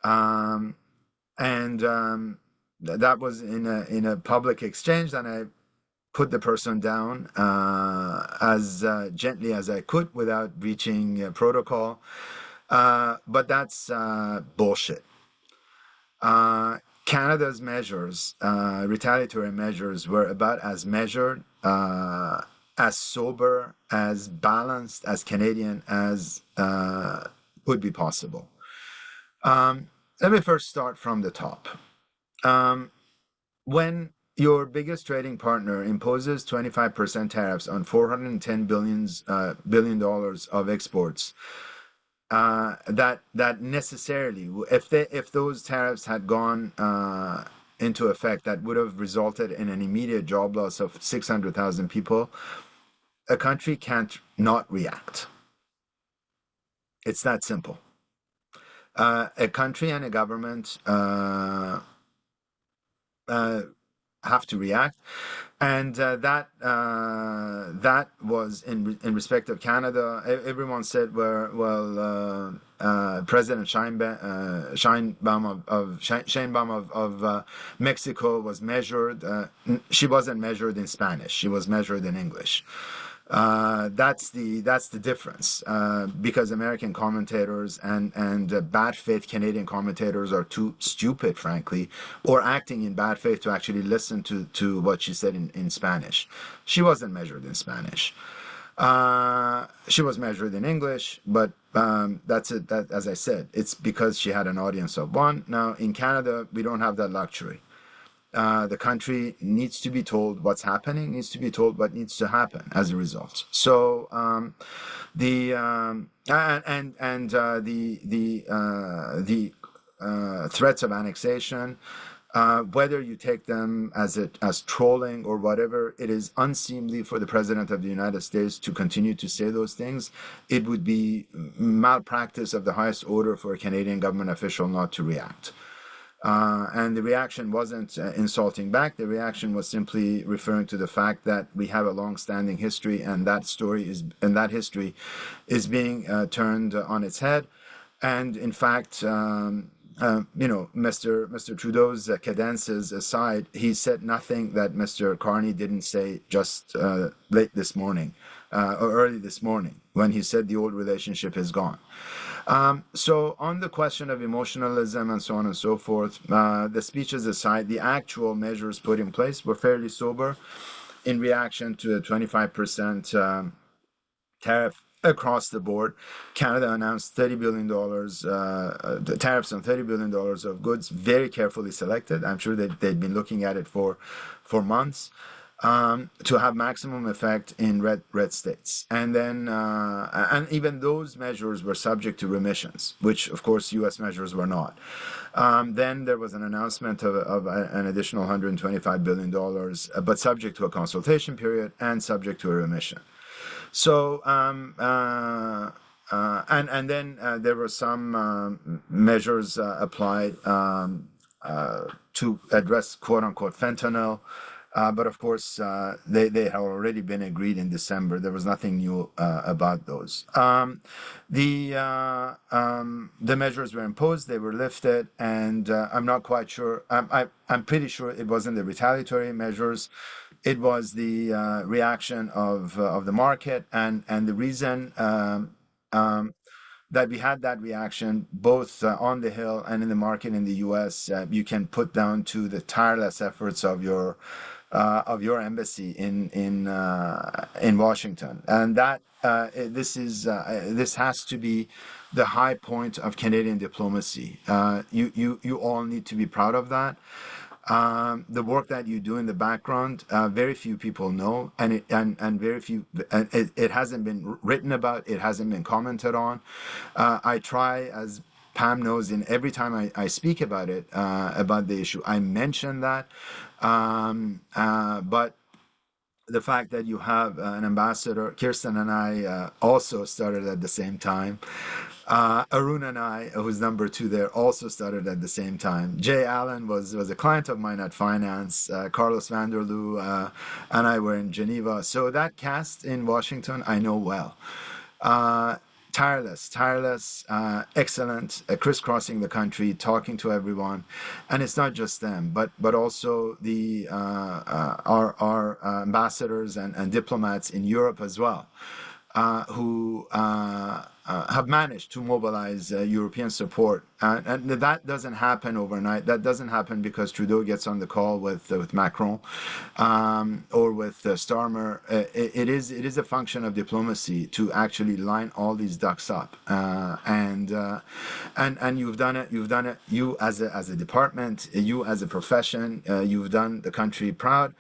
and that was in a public exchange, and I put the person down as gently as I could without breaching protocol. But that's bullshit. Canada's measures, retaliatory measures, were about as measured, as sober, as balanced, as Canadian as would be possible. Let me first start from the top. When your biggest trading partner imposes 25% tariffs on $410 billion of exports, that necessarily, if those tariffs had gone into effect that would have resulted in an immediate job loss of 600,000 people, a country can't not react. It's that simple. A country and a government uh, have to react, and that was in respect of Canada. Everyone said, President Sheinbaum of Mexico was measured. She wasn't measured in Spanish. She was measured in English. That's the difference, because American commentators and bad faith Canadian commentators are too stupid, frankly, or acting in bad faith to actually listen to what she said in Spanish. She wasn't measured in Spanish. She was measured in English, but that's it. That, as I said, it's because she had an audience of one. Now in Canada, we don't have that luxury. The country needs to be told what's happening, needs to be told what needs to happen as a result. So the threats of annexation, whether you take them as trolling or whatever, it is unseemly for the President of the United States to continue to say those things. It would be malpractice of the highest order for a Canadian government official not to react. And the reaction wasn't insulting back. The reaction was simply referring to the fact that we have a long-standing history, and that history is being turned on its head. And in fact, Mr. Trudeau's cadences aside, he said nothing that Mr. Carney didn't say just late this morning or early this morning when he said the old relationship is gone. So on the question of emotionalism and so on and so forth, the speeches aside, the actual measures put in place were fairly sober in reaction to a 25% tariff across the board. Canada announced $30 billion, the tariffs on $30 billion of goods, very carefully selected. I'm sure that they'd been looking at it for months. To have maximum effect in red states, and then and even those measures were subject to remissions, which of course U.S. measures were not. Then there was an announcement of an additional $125 billion, but subject to a consultation period and subject to a remission. So and then there were some measures applied to address quote unquote fentanyl. But of course, they had already been agreed in December. There was nothing new about those. The measures were imposed, they were lifted, and I'm not quite sure. I'm pretty sure it wasn't the retaliatory measures. It was the reaction of the market, and the reason that we had that reaction both on the Hill and in the market in the U.S. You can put down to the tireless efforts of your embassy in Washington, and that this has to be the high point of Canadian diplomacy. You all need to be proud of that. The work that you do in the background, very few people know, and very few, and it hasn't been written about, it hasn't been commented on. I try, as Pam knows, in every time I speak about it, about the issue, I mention that. But the fact that you have an ambassador, Kirsten and I also started at the same time. Arun and I, who's number two there, also started at the same time. Jay Allen was a client of mine at Finance. Carlos Vanderloo and I were in Geneva. So that cast in Washington, I know well. Tireless, excellent, crisscrossing the country, talking to everyone, and it's not just them, but also the our ambassadors and diplomats in Europe as well, who have managed to mobilize European support, and that doesn't happen overnight. That doesn't happen because Trudeau gets on the call with Macron or with Starmer. It is a function of diplomacy to actually line all these ducks up, and you've done it. You've done it. You as a department, you as a profession, you've done the country proud.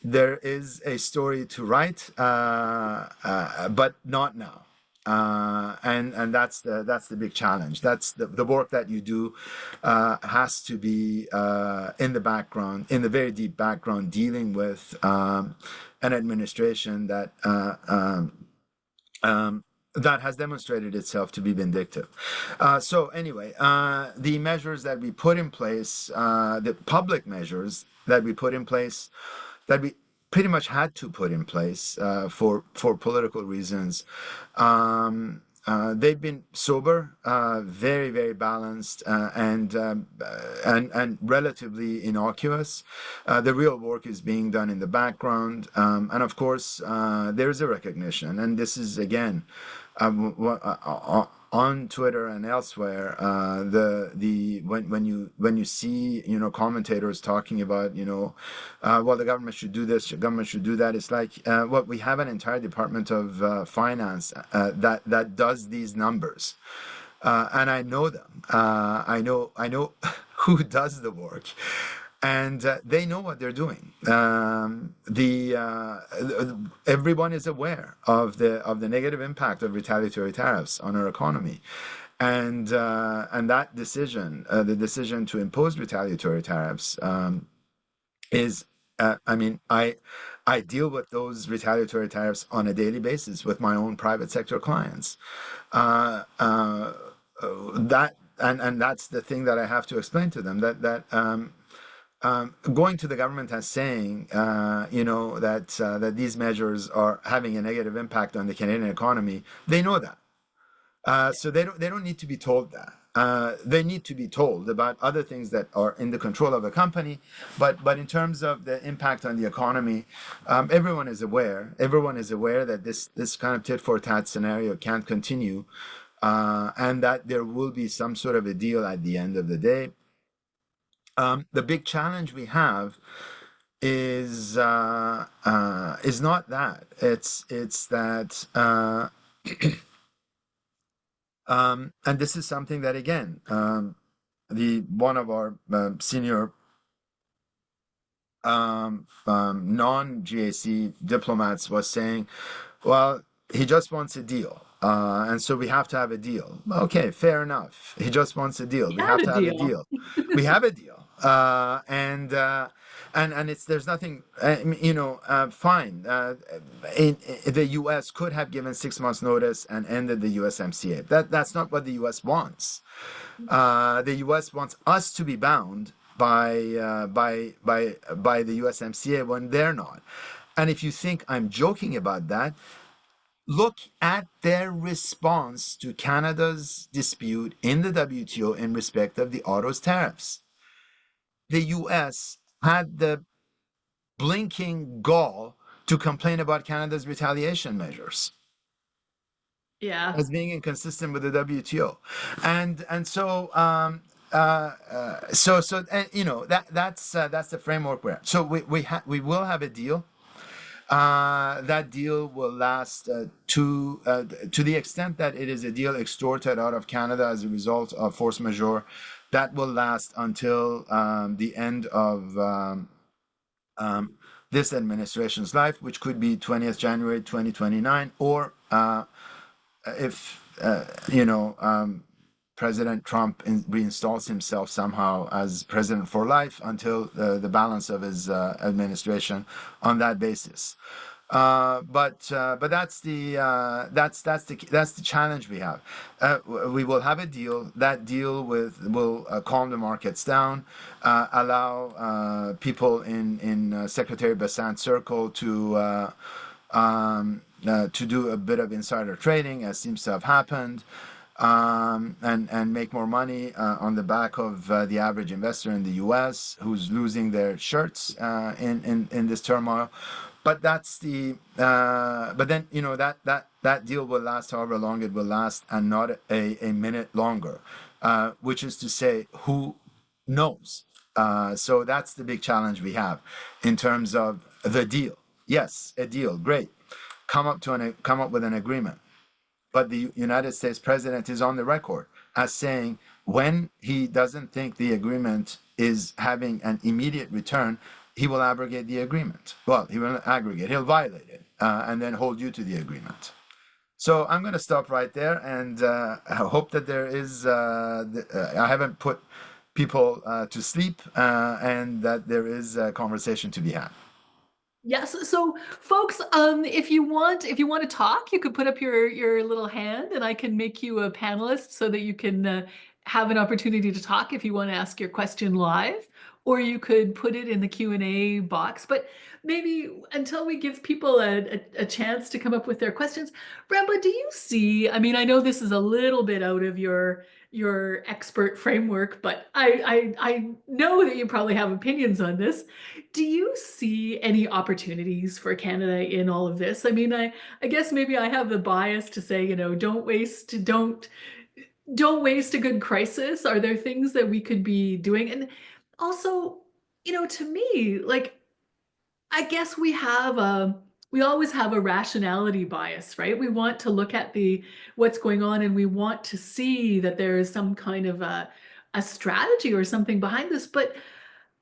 There is a story to write, but not now. And that's the big challenge. That's the work that you do has to be in the background, in the very deep background, dealing with an administration that has demonstrated itself to be vindictive. So anyway, the measures that we put in place, the public measures that we put in place, that we pretty much had to put in place for political reasons. They've been sober, very balanced, and relatively innocuous. The real work is being done in the background, and of course, there is a recognition, and this is again on Twitter and elsewhere, when you see commentators talking about well, the government should do this, the government should do that. It's like what we have an entire Department of Finance that does these numbers, and I know them. I know who does the work, and they know what they're doing. The Everyone is aware of the negative impact of retaliatory tariffs on our economy, and that decision, the decision to impose retaliatory tariffs, is. I mean, I deal with those retaliatory tariffs on a daily basis with my own private sector clients. Uh, uh, that and that's the thing that I have to explain to them, that going to the government and saying, that these measures are having a negative impact on the Canadian economy, they know that. So they don't need to be told that. They need to be told about other things that are in the control of a company, but in terms of the impact on the economy, everyone is aware. Everyone is aware that this kind of tit for tat scenario can't continue, and that there will be some sort of a deal at the end of the day. The big challenge we have is not that. It's that, and this is something that again, the one of our senior non-GAC diplomats was saying, well, he just wants a deal. And so we have to have a deal. Okay, fair enough. He just wants a deal. We We had have a to have a deal. deal. We have a deal. And it's there's nothing, fine. The U.S. could have given 6 months notice and ended the USMCA. That's not what the U.S. wants. The U.S. wants us to be bound by the USMCA when they're not. And if you think I'm joking about that, look at their response to Canada's dispute in the WTO in respect of the autos tariffs. The US had the blinking gall to complain about Canada's retaliation measures Yeah. as being inconsistent with the WTO, and so and, that's the framework we're at. So we will have a deal. That deal will last to the extent that it is a deal extorted out of Canada as a result of force majeure. That will last until the end of um, this administration's life, which could be 20th January 2029, or if President Trump reinstalls himself somehow as president for life until the balance of his administration on that basis. But that's the challenge we have. We will have a deal. That deal will calm the markets down, allow people in Secretary Bessant's circle to do a bit of insider trading, as seems to have happened, and make more money on the back of the average investor in the U.S. who's losing their shirts in this turmoil. But that's the but then that deal will last however long it will last, and not a minute longer, which is to say, who knows? So that's the big challenge we have in terms of the deal. Yes, a deal, great. Come up with an agreement. But the United States president is on the record as saying when he doesn't think the agreement is having an immediate return, he will abrogate the agreement. Well, he will aggregate, he'll violate it, and then hold you to the agreement. So I'm going to stop right there, and I hope that I haven't put people to sleep, and that there is a conversation to be had. Yes, so folks, if you want to talk, you could put up your little hand, and I can make you a panelist so that you can have an opportunity to talk if you want to ask your question live, or you could put it in the Q&A box. But maybe until we give people a chance to come up with their questions, Ramba, do you see? I mean, I know this is a little bit out of your expert framework, but I know that you probably have opinions on this. Do you see any opportunities for Canada in all of this? I mean, I guess maybe I have the bias to say, don't waste a good crisis. Are there things that we could be doing? And also, to me, like I guess we always have a rationality bias, right? We want to look at the what's going on and we want to see that there is some kind of a strategy or something behind this. But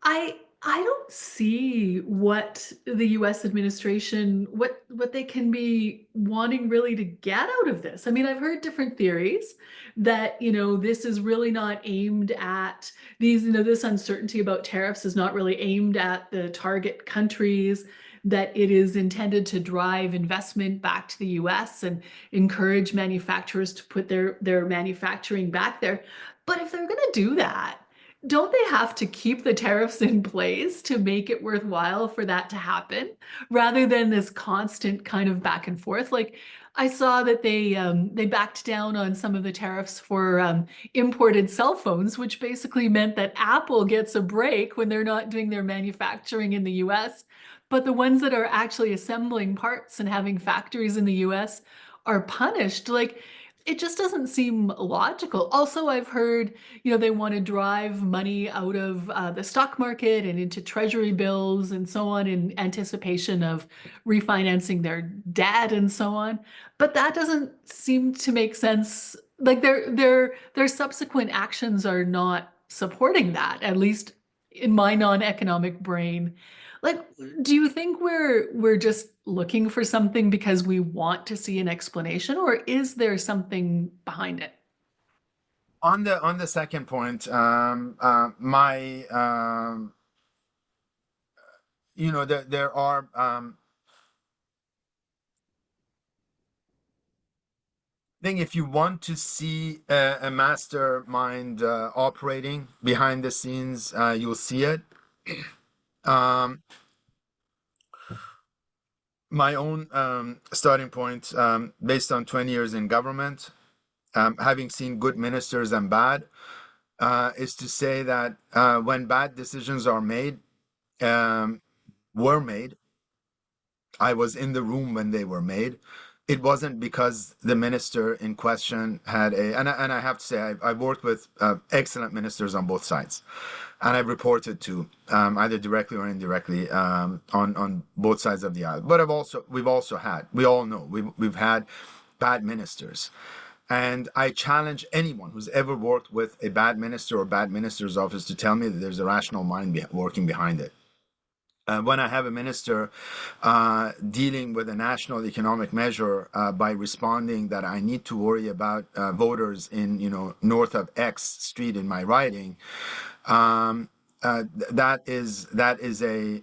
I don't see what the US administration what they can be wanting really to get out of this. I mean, I've heard different theories that, this is really not aimed at this uncertainty about tariffs is not really aimed at the target countries, that it is intended to drive investment back to the US and encourage manufacturers to put their manufacturing back there. But if they're going to do that, don't they have to keep the tariffs in place to make it worthwhile for that to happen, rather than this constant kind of back and forth? Like I saw that they backed down on some of the tariffs for imported cell phones, which basically meant that Apple gets a break when they're not doing their manufacturing in the US, but the ones that are actually assembling parts and having factories in the US are punished. Like it just doesn't seem logical. Also, I've heard, they want to drive money out of the stock market and into treasury bills and so on in anticipation of refinancing their debt and so on. But that doesn't seem to make sense. Like their subsequent actions are not supporting that, at least in my non-economic brain. Like, do you think we're just looking for something because we want to see an explanation, or is there something behind it? On the second point, my there are I think if you want to see a mastermind operating behind the scenes, you'll see it. Um, my own starting point, based on 20 years in government, having seen good ministers and bad, is to say that when bad decisions are made, um, were made, I was in the room when they were made. It wasn't because the minister in question had and I have to say, I've worked with excellent ministers on both sides, and I've reported to either directly or indirectly on both sides of the aisle. But we all know we've had bad ministers, and I challenge anyone who's ever worked with a bad minister or bad minister's office to tell me that there's a rational mind working behind it. When I have a minister dealing with a national economic measure by responding that I need to worry about voters in north of X street in my riding, um, that is a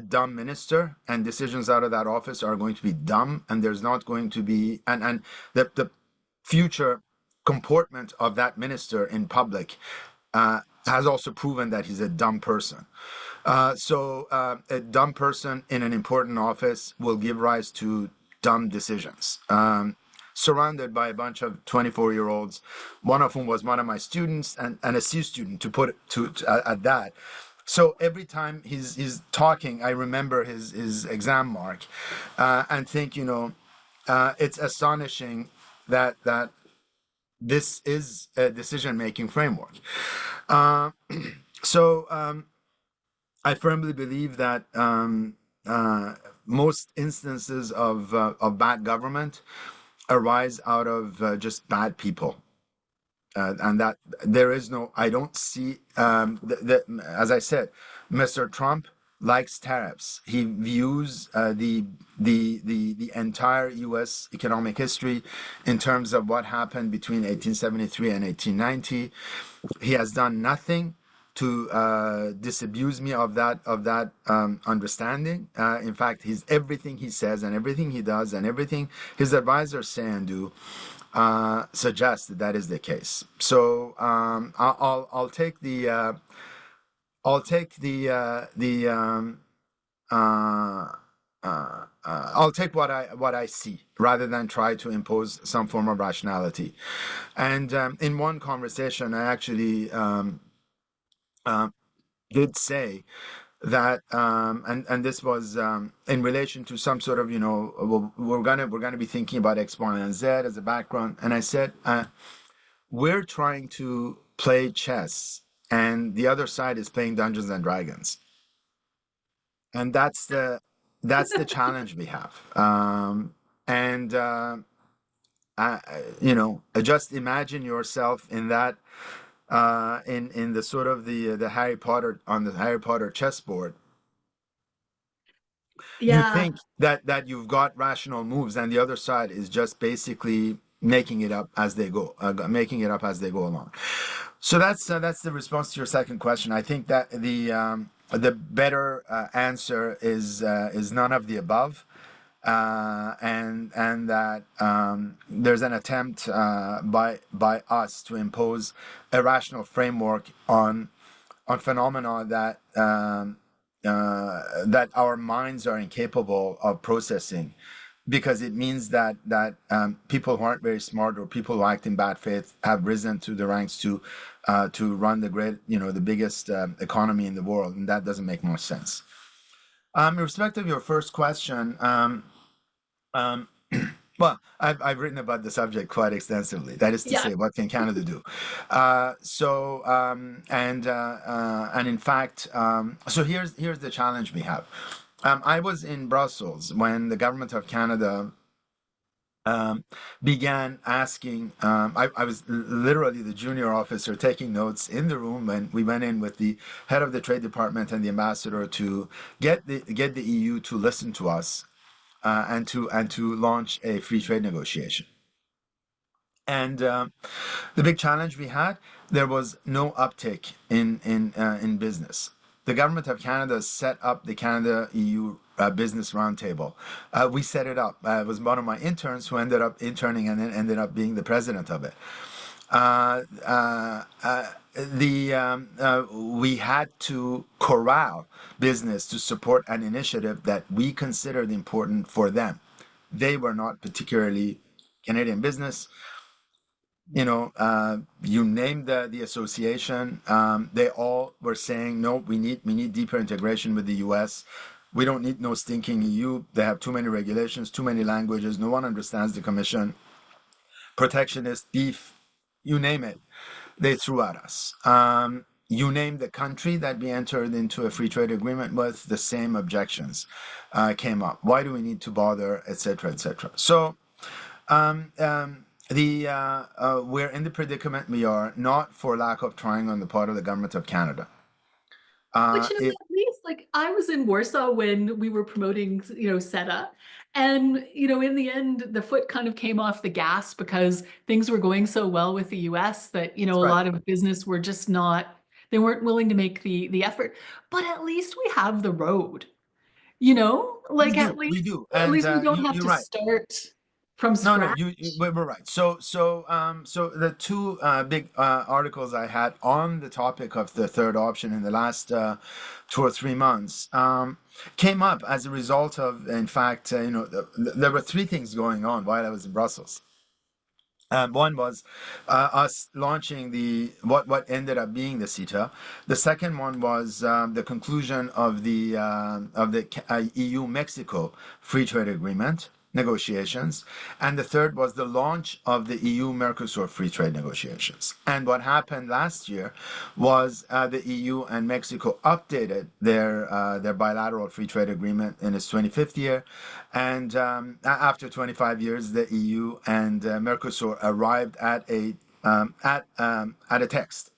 dumb minister, and decisions out of that office are going to be dumb, and there's not going to be and the future comportment of that minister in public has also proven that he's a dumb person. So a dumb person in an important office will give rise to dumb decisions. Surrounded by a bunch of 24-year-olds, one of whom was one of my students and a C student, to put it at that. So every time he's talking, I remember his exam mark, and think, it's astonishing that this is a decision-making framework. Uh, so I firmly believe that most instances of bad government arise out of just bad people. And that there is no, I don't see, as I said, Mr. Trump likes tariffs. He views the entire U.S. economic history in terms of what happened between 1873 and 1890. He has done nothing to disabuse me of that understanding. In fact, he's everything he says and everything he does and everything his advisors say and do suggests that that is the case. So I'll take uh, I'll take what I see rather than try to impose some form of rationality. And in one conversation, I actually uh, did say that, and this was in relation to some sort of, well, we're gonna be thinking about X, Y, and Z as a background. And I said, we're trying to play chess, and the other side is playing Dungeons and Dragons, and that's the challenge we have. And just imagine yourself in that in the sort of the Harry Potter on the Harry Potter chessboard. You Yeah. think that you've got rational moves, and the other side is just basically making it up as they go, along. So that's the response to your second question. I think that the better answer is none of the above, and that there's an attempt by us to impose a rational framework on phenomena that our minds are incapable of processing, because it means that people who aren't very smart or people who act in bad faith have risen to the ranks to run the biggest economy in the world, and that doesn't make much sense. In respect of your first question, um, well, I've written about the subject quite extensively. That is to Yeah. say, what can Canada do? And in fact, so here's the challenge we have. I was in Brussels when the government of Canada began asking. I was literally the junior officer taking notes in the room when we went in with the head of the Trade Department and the ambassador to get the EU to listen to us, and to launch a free trade negotiation. And the big challenge we had, there was no uptick in business. The government of Canada set up the Canada EU Business Roundtable. We set it up. It was one of my interns who ended up interning and then ended up being the president of it. Uh, uh, uh, we had to corral business to support an initiative that we considered important for them. They were not particularly Canadian business. You name the association. They all were saying, no, we need deeper integration with the U.S. We don't need no stinking EU. They have too many regulations, too many languages. No one understands the Commission. Protectionist, beef, you name it, they threw at us. You name the country that we entered into a free trade agreement with, the same objections came up. Why do we need to bother, etc., etc. So the we're in the predicament we are, not for lack of trying on the part of the government of Canada. But It at least like I was in Warsaw when we were promoting, SETA. And, in the end, the foot kind of came off the gas because things were going so well with the US that, a right. lot of business were just not, they weren't willing to make the effort. But at least we have the road, We like do, we do, at and least we don't have you're to right. start from No, no, scratch. we're right. So the two big articles I had on the topic of the third option in the last 2 or 3 months came up as a result of, in fact, there were three things going on while I was in Brussels. One was us launching what ended up being the CETA. The second one was the conclusion of the EU Mexico Free Trade Agreement negotiations, and the third was the launch of the EU Mercosur Free Trade negotiations. And what happened last year was the EU and Mexico updated their bilateral free trade agreement in its 25th year, and after 25 years, the EU and Mercosur arrived at a text.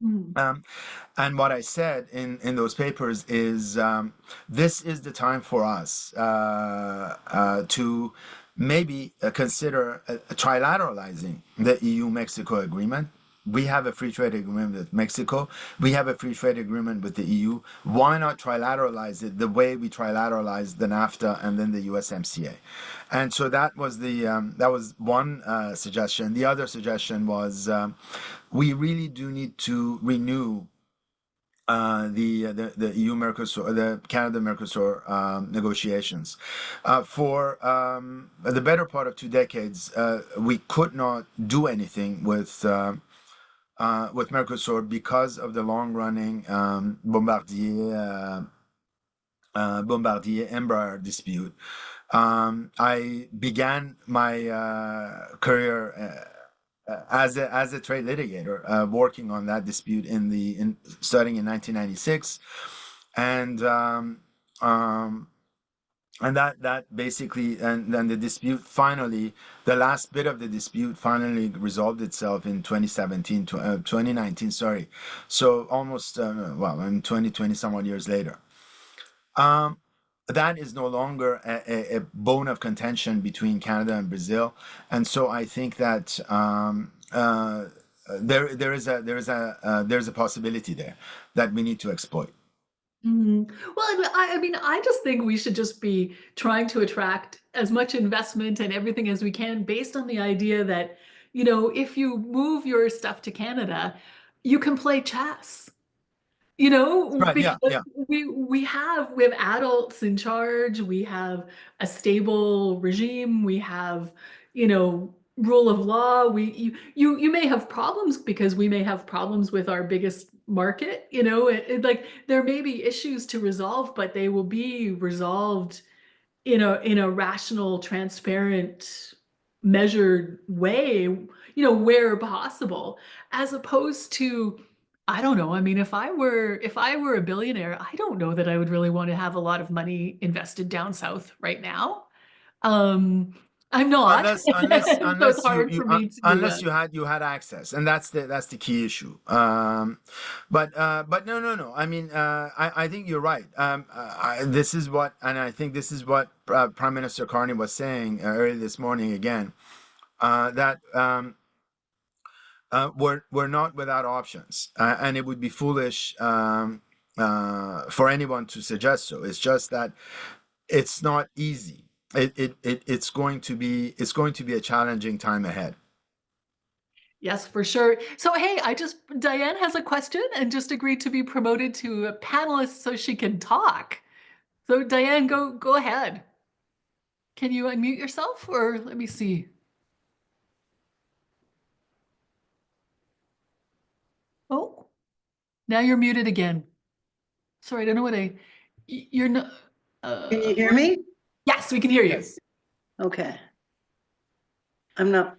Mm. Um, and what I said in those papers is this is the time for us to maybe consider trilateralizing the EU-Mexico agreement. We have a free trade agreement with Mexico. We have a free trade agreement with the EU. Why not trilateralize it the way we trilateralized the NAFTA and then the USMCA? And so that was one suggestion. The other suggestion was we really do need to renew the EU Mercosur, the Canada Mercosur negotiations. For the better part of 2 decades, we could not do anything with Mercosur because of the long-running Bombardier Embraer dispute. I began my career as a trade litigator, working on that dispute starting in 1996, and that basically, and then the dispute finally, the last bit of the dispute finally resolved itself in 2019, sorry. So almost, well, in 2020, some odd years later. Um, that is no longer a bone of contention between Canada and Brazil, and so I think that there's a possibility there that we need to exploit. Mhm. Well, I mean, I just think we should just be trying to attract as much investment and everything as we can based on the idea that, if you move your stuff to Canada, you can play chess. Right? Because Yeah, yeah. we have adults in charge, we have a stable regime, we have, rule of law. You may have problems because we may have problems with our biggest market, like there may be issues to resolve, but they will be resolved in a rational, transparent, measured way, where possible, as opposed to, I don't know. I mean, if I were a billionaire, I don't know that I would really want to have a lot of money invested down south right now. Um, I'm not. So it's hard for me to Unless you had access, and that's the key issue. But no. I mean, I think you're right. This is what, and I think this is what Prime Minister Carney was saying early this morning again. That we're not without options, and it would be foolish for anyone to suggest so. It's just that it's not easy. It's going to be a challenging time ahead. Yes, for sure. So, hey, Diane has a question and just agreed to be promoted to a panelist so she can talk. So, Diane, go ahead. Can you unmute yourself, or let me see? Oh, now you're muted again. Sorry, I don't know you're not, Can you hear what? me? Yes, we can hear you. Yes. Okay. I'm not,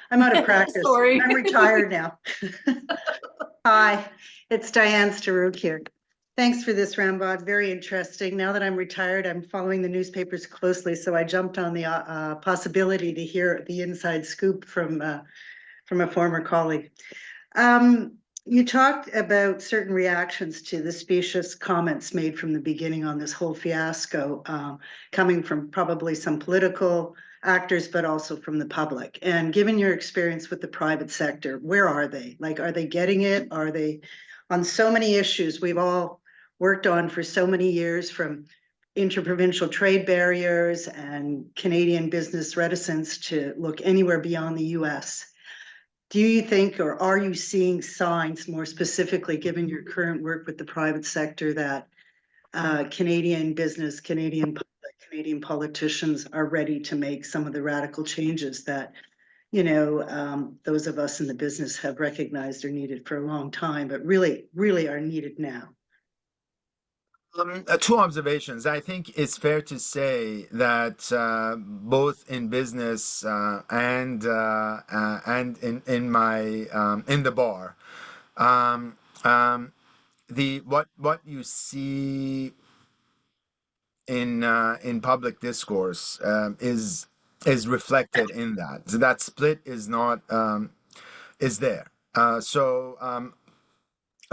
I'm out of practice. Sorry. I'm retired now. Hi, it's Diane Starouk here. Thanks for this, Rambod. Very interesting. Now that I'm retired, I'm following the newspapers closely, so I jumped on the possibility to hear the inside scoop from a former colleague. You talked about certain reactions to the specious comments made from the beginning on this whole fiasco, coming from probably some political actors, but also from the public. And given your experience with the private sector, where are they? Like, are they getting it? Are they on so many issues we've all worked on for so many years, from interprovincial trade barriers and Canadian business reticence to look anywhere beyond the US? Do you think, or are you seeing signs, more specifically, given your current work with the private sector, that Canadian business, Canadian public, Canadian politicians are ready to make some of the radical changes that, those of us in the business have recognized are needed for a long time, but really, really are needed now? Two observations. I think it's fair to say that both in business and in my in the bar, um, um, the what you see in public discourse is reflected in that. So that split is not is there. So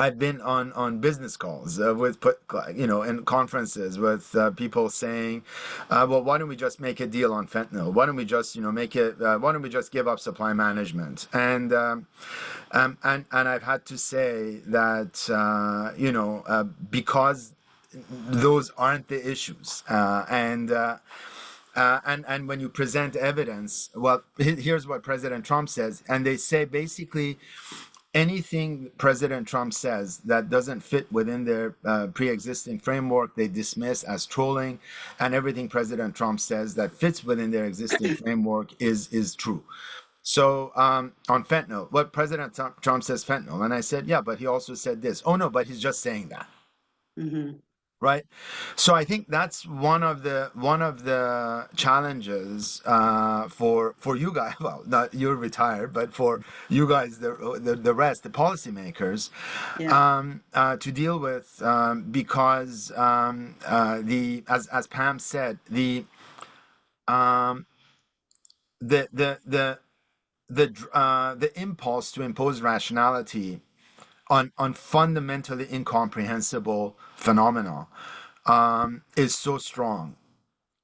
I've been on business calls with in conferences with people saying, well, why don't we just make a deal on fentanyl? Why don't we just make it? Why don't we just give up supply management? And I've had to say that because those aren't the issues, and when you present evidence, well, here's what President Trump says, and they say basically anything President Trump says that doesn't fit within their pre-existing framework, they dismiss as trolling, and everything President Trump says that fits within their existing framework is true. So on fentanyl, what President Trump says fentanyl, and I said, yeah, but he also said this. Oh no, but he's just saying that. Mm-hmm. Right. So I think that's one of the challenges for you guys. Well, not you're retired, but for you guys, the rest, the policymakers, to deal with because the as Pam said, um, the impulse to impose rationality on fundamentally incomprehensible phenomena is so strong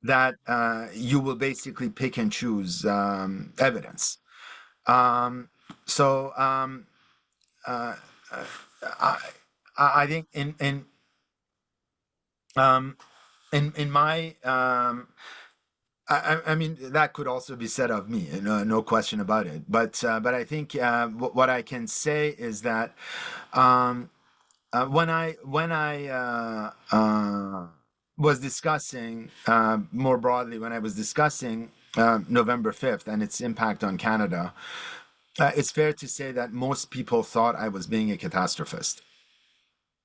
that you will basically pick and choose evidence. So I, I think in my I mean that could also be said of me, no question about it. But I think what I can say is that when I was discussing more broadly, when I was discussing November 5th and its impact on Canada, it's fair to say that most people thought I was being a catastrophist.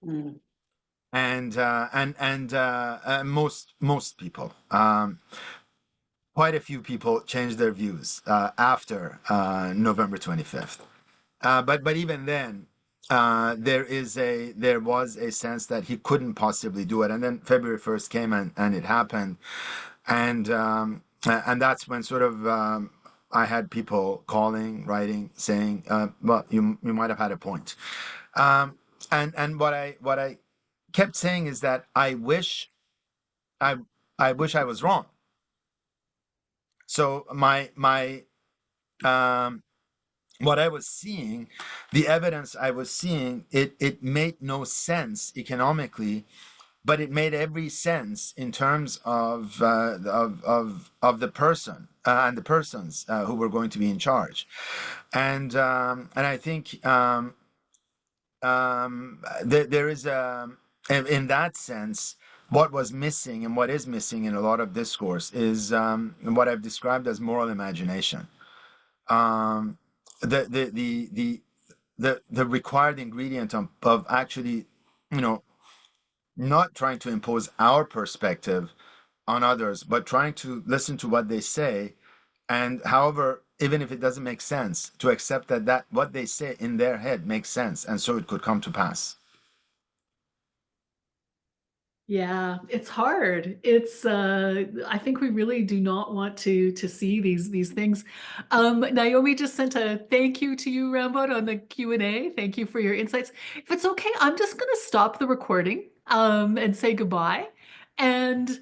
Mm. And most people, quite a few people changed their views after November 25th. But even then, there was a sense that he couldn't possibly do it. And then February 1st came and it happened, and that's when sort of I had people calling, writing, saying, "Well, you might have had a point." And what I kept saying is that I I wish I was wrong. So my what I was seeing, the evidence I was seeing, it made no sense economically, but it made every sense in terms of the person and the persons who were going to be in charge, and I think there is in that sense. What was missing and what is missing in a lot of discourse is what I've described as moral imagination. Um, the, the the the the required ingredient of actually, not trying to impose our perspective on others, but trying to listen to what they say, and however, even if it doesn't make sense, to accept that what they say in their head makes sense, and so it could come to pass. Yeah, it's hard. It's I think we really do not want to see these things. Naomi just sent a thank you to you, Rambod, on the Q&A. Thank you for your insights. If it's okay, I'm just gonna stop the recording and say goodbye. And